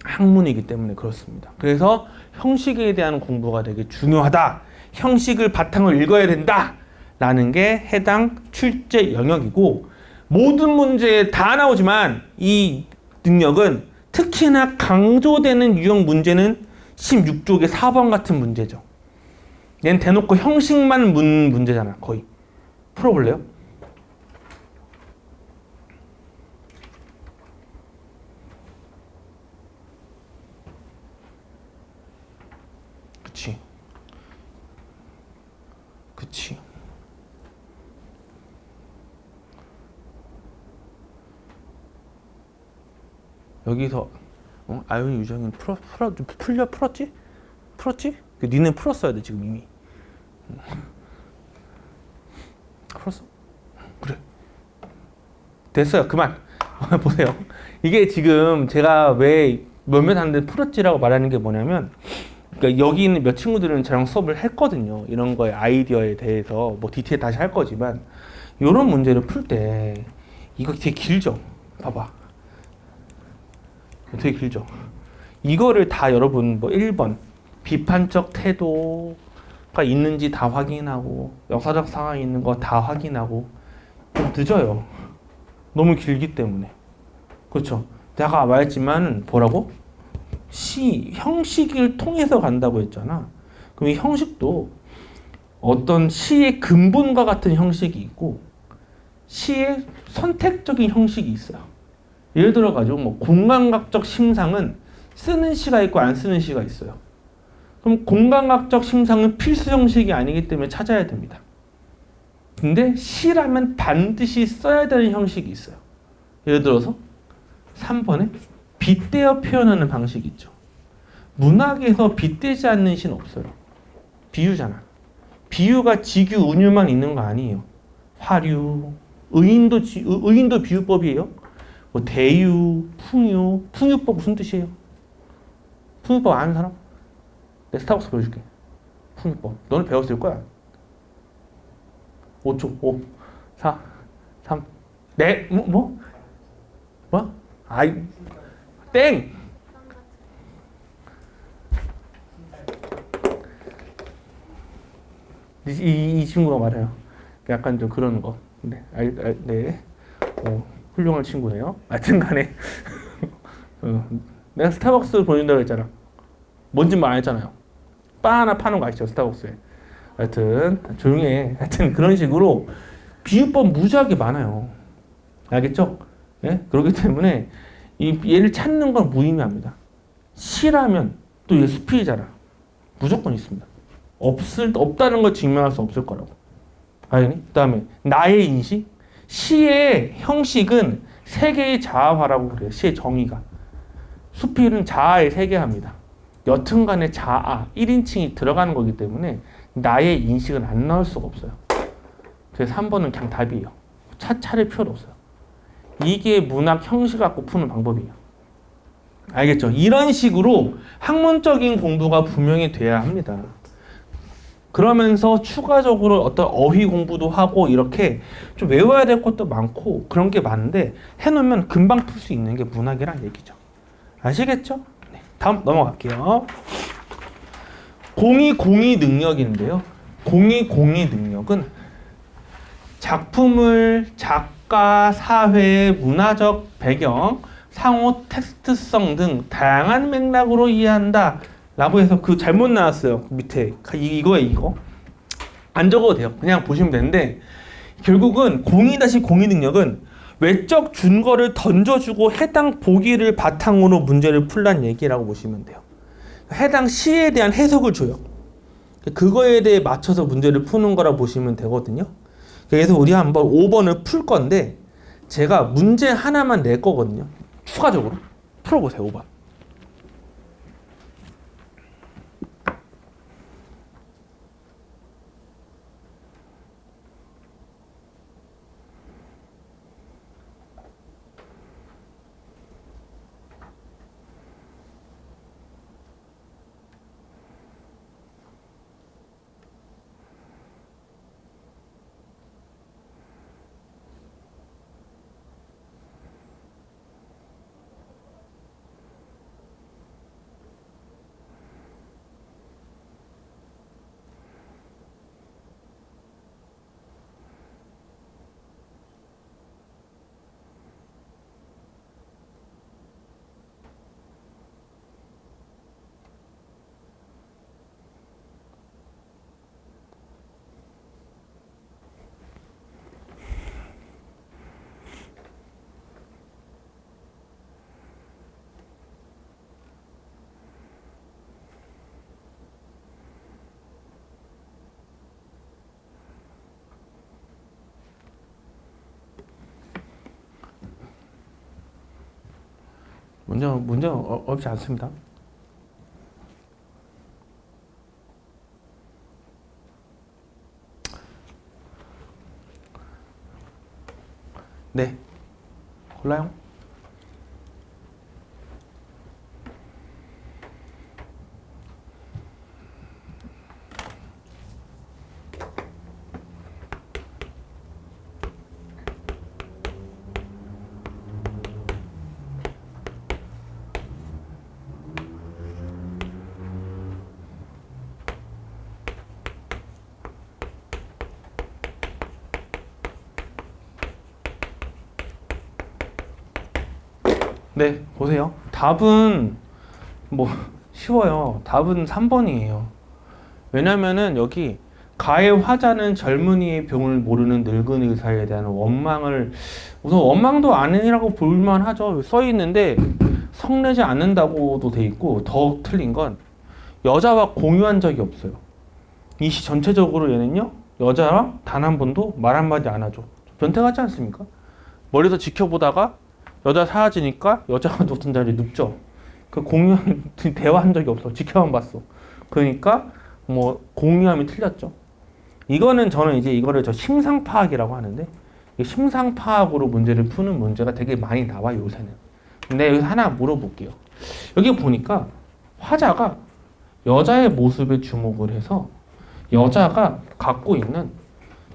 학문이기 때문에 그렇습니다. 그래서 형식에 대한 공부가 되게 중요하다. 형식을 바탕으로 읽어야 된다. 라는 게 해당 출제 영역이고, 모든 문제에 다 나오지만 이 능력은 특히나 강조되는 유형 문제는 16쪽의 4번 같은 문제죠. 얘는 대놓고 형식만 문제잖아. 거의. 풀어볼래요? 그치. 그치. 여기서 아이오닉 유형은 풀었지? 풀었지? 니는 풀었어야 돼 지금 이미. 풀었어? 그래. 됐어요. 그만. 보세요. 이게 지금 제가 왜 몇몇 하는데 풀었지라고 말하는 게 뭐냐면, 그러니까 여기 있는 몇 친구들은 저랑 수업을 했거든요. 이런 거에 아이디어에 대해서 뭐 디테일 다시 할 거지만, 이런 문제를 풀 때 이거 되게 길죠. 봐봐. 되게 길죠. 이거를 다 여러분 뭐 1번 비판적 태도가 있는지 다 확인하고 역사적 상황이 있는 거 다 확인하고 좀 늦어요. 너무 길기 때문에. 그렇죠. 내가 말했지만 뭐라고? 형식을 통해서 간다고 했잖아. 그럼 이 형식도 어떤 시의 근본과 같은 형식이 있고 시의 선택적인 형식이 있어요. 예를 들어 가지고 뭐 공간각적 심상은 쓰는 시가 있고 안 쓰는 시가 있어요. 그럼 공간각적 심상은 필수 형식이 아니기 때문에 찾아야 됩니다. 근데 시라면 반드시 써야 되는 형식이 있어요. 예를 들어서 3번에 빗대어 표현하는 방식이 있죠. 문학에서 빗대지 않는 시는 없어요. 비유잖아. 비유가 지규, 운유만 있는 거 아니에요. 화류, 의인도 비유법이에요. 뭐 대유, 풍유법 무슨 뜻이에요? 풍유법 아는 사람? 내 스타벅스 보여줄게. 풍유법. 너는 배웠을 거야. 5초, 5, 4, 3, 네, 뭐? 아이, 땡! 이 친구가 말해요. 약간 좀 그런 거. 네, 네. 훌륭한 친구네요. 하여튼 간에. 내가 스타벅스 보낸다고 했잖아. 뭔지 말 안 했잖아요. 바 하나 파는 거 아시죠? 스타벅스에. 하여튼, 조용히 해. 하여튼 그런 식으로 비유법 무지하게 많아요. 알겠죠? 예? 그렇기 때문에 얘를 찾는 건 무의미합니다. 시라면 또 얘 수필이잖아. 무조건 있습니다. 없다는 걸 증명할 수 없을 거라고. 알겠니? 그 다음에 나의 인식. 시의 형식은 세계의 자아화라고 그래요. 시의 정의가. 수필은 자아의 세계화입니다. 여튼간에 자아, 1인칭이 들어가는 거기 때문에 나의 인식은 안 나올 수가 없어요. 그래서 3번은 그냥 답이에요. 차차를 필요도 없어요. 이게 문학 형식 갖고 푸는 방법이에요. 알겠죠? 이런 식으로 학문적인 공부가 분명히 돼야 합니다. 그러면서 추가적으로 어떤 어휘 공부도 하고 이렇게 좀 외워야 될 것도 많고 그런 게 많은데 해놓으면 금방 풀 수 있는 게 문학이란 얘기죠. 아시겠죠? 네, 다음 넘어갈게요. 공의 능력인데요. 공의 능력은 작품을 작가, 사회, 문화적 배경, 상호 텍스트성 등 다양한 맥락으로 이해한다 라고 해서 그 잘못 나왔어요. 밑에 이거에 이거 안 적어도 돼요. 그냥 보시면 되는데 결국은 공의 능력은 외적 준거를 던져주고 해당 보기를 바탕으로 문제를 풀란 얘기라고 보시면 돼요. 해당 시에 대한 해석을 줘요. 그거에 대해 맞춰서 문제를 푸는 거라 보시면 되거든요. 그래서 우리 한번 5번을 풀 건데 제가 문제 하나만 낼 거거든요. 추가적으로 풀어보세요. 5번. 문제 어렵지 않습니다. 네, 골라요. 네, 보세요. 답은 뭐 쉬워요. 답은 3번이에요. 왜냐면은 여기 가의 화자는 젊은이의 병을 모르는 늙은 의사에 대한 원망을, 우선 원망도 아니라고 볼만 하죠. 써 있는데 성내지 않는다고도 돼 있고, 더 틀린 건 여자와 공유한 적이 없어요. 이 시 전체적으로 얘는요, 여자랑 단 한 번도 말 한마디 안 하죠. 변태 같지 않습니까? 멀리서 지켜보다가 여자 사라지니까 여자가 높은 자리에 눕죠. 그 공유한 대화한 적이 없어. 지켜만 봤어. 그러니까 뭐 공유함이 틀렸죠. 이거는 저는 이제 이거를 저 심상 파악이라고 하는데, 이 심상 파악으로 문제를 푸는 문제가 되게 많이 나와요, 요새는. 근데 여기서 하나 물어볼게요. 여기 보니까 화자가 여자의 모습에 주목을 해서 여자가 갖고 있는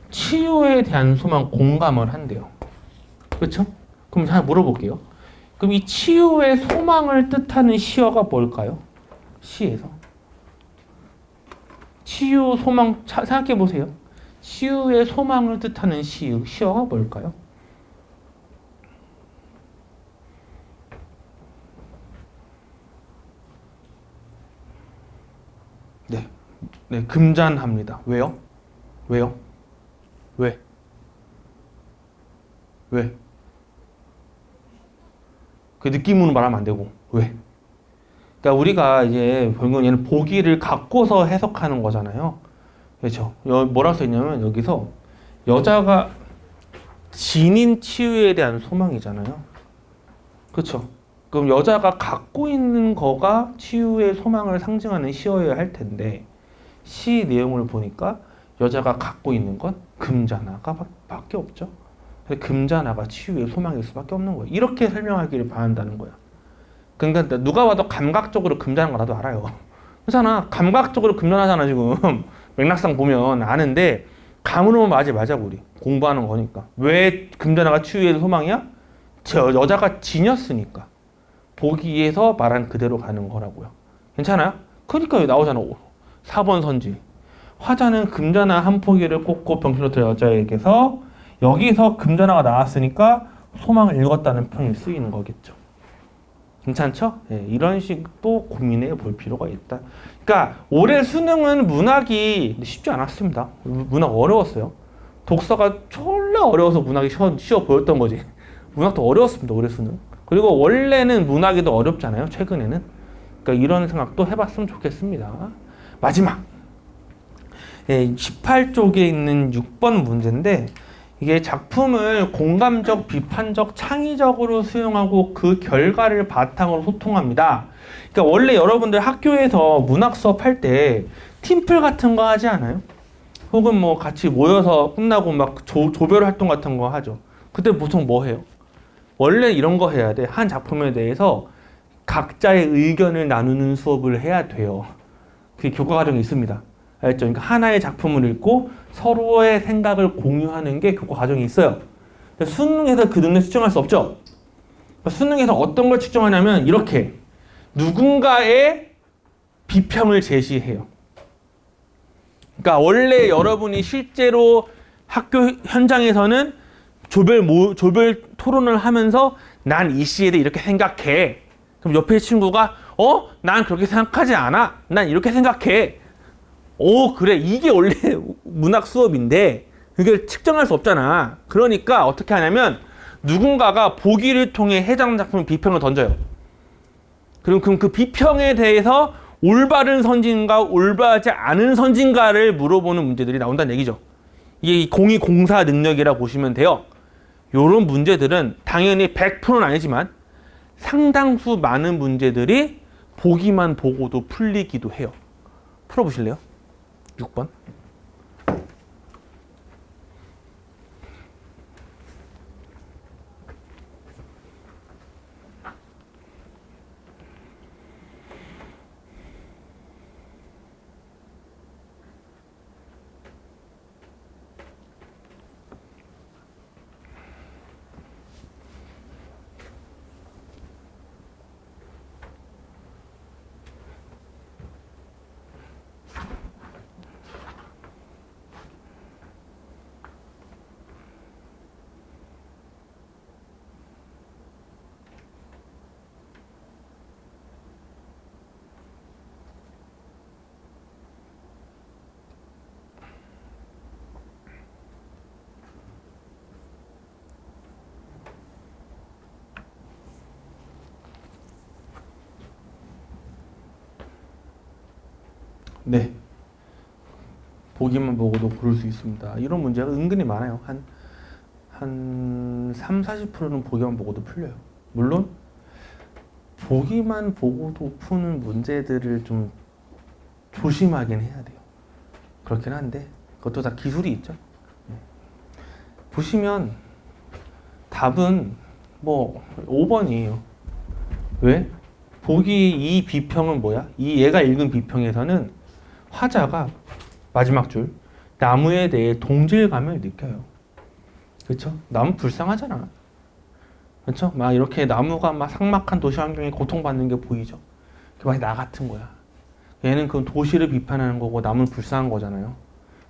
치유에 대한 소망, 공감을 한대요. 그렇죠? 그럼 하나 물어볼게요. 그럼 이 치유의 소망을 뜻하는 시어가 뭘까요? 시에서. 치유, 소망, 생각해 보세요. 치유의 소망을 뜻하는 시어가 뭘까요? 네, 금잔합니다. 왜요? 왜요? 왜? 왜? 그 느낌으로 말하면 안 되고. 왜? 그러니까 우리가 이제 결국 얘는 보기를 갖고서 해석하는 거잖아요. 그렇죠? 뭐라고 써있냐면 여기서 여자가 지닌 치유에 대한 소망이잖아요. 그렇죠? 그럼 여자가 갖고 있는 거가 치유의 소망을 상징하는 시여야 할 텐데, 시 내용을 보니까 여자가 갖고 있는 건 금자나가 밖에 없죠. 금자나가 치유의 소망일 수밖에 없는 거예요. 이렇게 설명하기를 바란다는 거야. 그러니까 누가 봐도 감각적으로 금자나인 거 나도 알아요. 그렇잖아. 감각적으로 금자나잖아 지금. 맥락상 보면 아는데 감으로만 맞지 말자고 우리. 공부하는 거니까. 왜 금자나가 치유의 소망이야? 저 여자가 지녔으니까. 보기에서 말한 그대로 가는 거라고요. 괜찮아요? 그러니까 여기 나오잖아. 4번 선지. 화자는 금자나 한 포기를 꽂고 병실로 들어 여자에게서, 여기서 금자나가 나왔으니까 소망을 읽었다는 평이 쓰이는 거겠죠. 괜찮죠? 네, 이런 식도 고민해 볼 필요가 있다. 그러니까 올해 수능은 문학이 쉽지 않았습니다. 문학 어려웠어요. 독서가 졸라 어려워서 문학이 쉬워 보였던 거지. 문학도 어려웠습니다, 올해 수능. 그리고 원래는 문학이 더 어렵잖아요, 최근에는. 그러니까 이런 생각도 해봤으면 좋겠습니다. 마지막. 18쪽에 있는 6번 문제인데, 이게 작품을 공감적, 비판적, 창의적으로 수용하고 그 결과를 바탕으로 소통합니다. 그러니까 원래 여러분들 학교에서 문학 수업할 때 팀플 같은 거 하지 않아요? 혹은 뭐 같이 모여서 끝나고 막 조별 활동 같은 거 하죠. 그때 보통 뭐 해요? 원래 이런 거 해야 돼. 한 작품에 대해서 각자의 의견을 나누는 수업을 해야 돼요. 그게 교과 과정에 있습니다. 알죠? 그러니까 하나의 작품을 읽고 서로의 생각을 공유하는 게 교과 과정이 있어요. 수능에서 그 능력 측정할 수 없죠. 수능에서 어떤 걸 측정하냐면 이렇게 누군가의 비평을 제시해요. 그러니까 원래 여러분이 실제로 학교 현장에서는 조별 토론을 하면서 난 이 시에 대해 이렇게 생각해. 그럼 옆에 친구가 난 그렇게 생각하지 않아. 난 이렇게 생각해. 그래. 이게 원래 문학 수업인데 그게 측정할 수 없잖아. 그러니까 어떻게 하냐면 누군가가 보기를 통해 해당 작품 비평을 던져요. 그럼 그 비평에 대해서 올바른 선진가, 올바르지 않은 선진가를 물어보는 문제들이 나온다는 얘기죠. 이게 공의공사 능력이라고 보시면 돼요. 요런 문제들은 당연히 100%는 아니지만 상당수 많은 문제들이 보기만 보고도 풀리기도 해요. 풀어보실래요? 6번. 네. 보기만 보고도 고를 수 있습니다. 이런 문제가 은근히 많아요. 한 3, 40%는 보기만 보고도 풀려요. 물론 보기만 보고도 푸는 문제들을 좀 조심하긴 해야 돼요. 그렇긴 한데 그것도 다 기술이 있죠. 보시면 답은 뭐 5번이에요. 왜? 보기 이 비평은 뭐야? 이 얘가 읽은 비평에서는 화자가 마지막 줄 나무에 대해 동질감을 느껴요. 그렇죠? 나무 불쌍하잖아. 그렇죠? 막 이렇게 나무가 막 삭막한 도시 환경에 고통받는 게 보이죠. 그게 나 같은 거야. 얘는 그 도시를 비판하는 거고 나무는 불쌍한 거잖아요.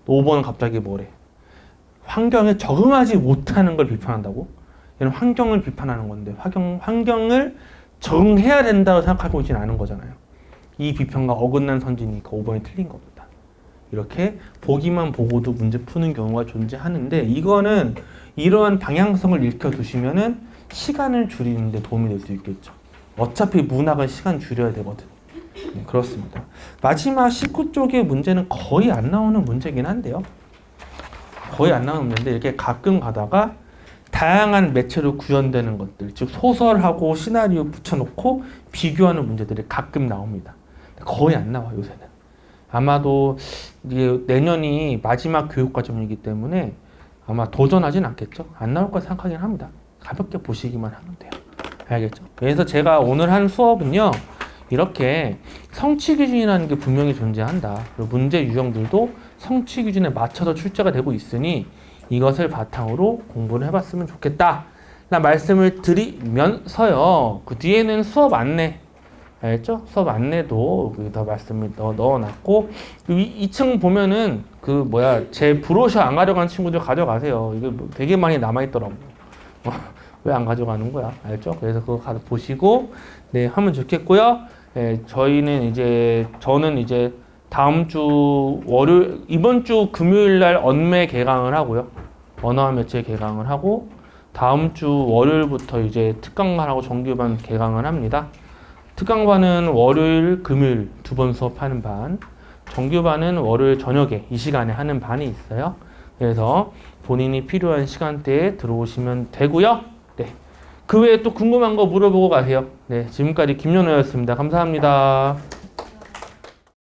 또 5번은 갑자기 뭐래? 환경에 적응하지 못하는 걸 비판한다고? 얘는 환경을 비판하는 건데 환경을 적응해야 된다고 생각하고 있지는 않은 거잖아요. 이 비평과 어긋난 선지니까 5번이 틀린 겁니다. 이렇게 보기만 보고도 문제 푸는 경우가 존재하는데 이거는 이러한 방향성을 익혀두시면은 시간을 줄이는 데 도움이 될 수 있겠죠. 어차피 문학은 시간 줄여야 되거든. 네, 그렇습니다. 마지막 19쪽의 문제는 거의 안 나오는 문제긴 한데요. 거의 안 나오는 문제인데 이렇게 가끔 가다가 다양한 매체로 구현되는 것들, 즉 소설하고 시나리오 붙여놓고 비교하는 문제들이 가끔 나옵니다. 거의 안 나와 요새는. 아마도 이게 내년이 마지막 교육과정이기 때문에 아마 도전하진 않겠죠. 안 나올 거 생각하긴 합니다. 가볍게 보시기만 하면 돼요. 알겠죠? 그래서 제가 오늘 한 수업은요, 이렇게 성취 기준이라는 게 분명히 존재한다. 그리고 문제 유형들도 성취 기준에 맞춰서 출제가 되고 있으니 이것을 바탕으로 공부를 해봤으면 좋겠다. 나 말씀을 드리면서요, 그 뒤에는 수업 안내, 알겠죠? 수업 안내도 여기다 말씀을 넣어놨고, 2층 보면은 제 브로셔 안 가져간 친구들 가져가세요. 이게 되게 많이 남아있더라고. 왜 안 가져가는 거야? 알죠? 그래서 그거 가서 보시고, 네, 하면 좋겠고요. 네, 저는 이제 다음 주 이번 주 금요일 날 언매 개강을 하고요. 언어와 매체 개강을 하고, 다음 주 월요일부터 이제 특강반하고 정규반 개강을 합니다. 특강반은 월요일, 금요일 2번 수업하는 반, 정규반은 월요일 저녁에 이 시간에 하는 반이 있어요. 그래서 본인이 필요한 시간대에 들어오시면 되고요. 네. 그 외에 또 궁금한 거 물어보고 가세요. 네, 지금까지 김연호였습니다. 감사합니다.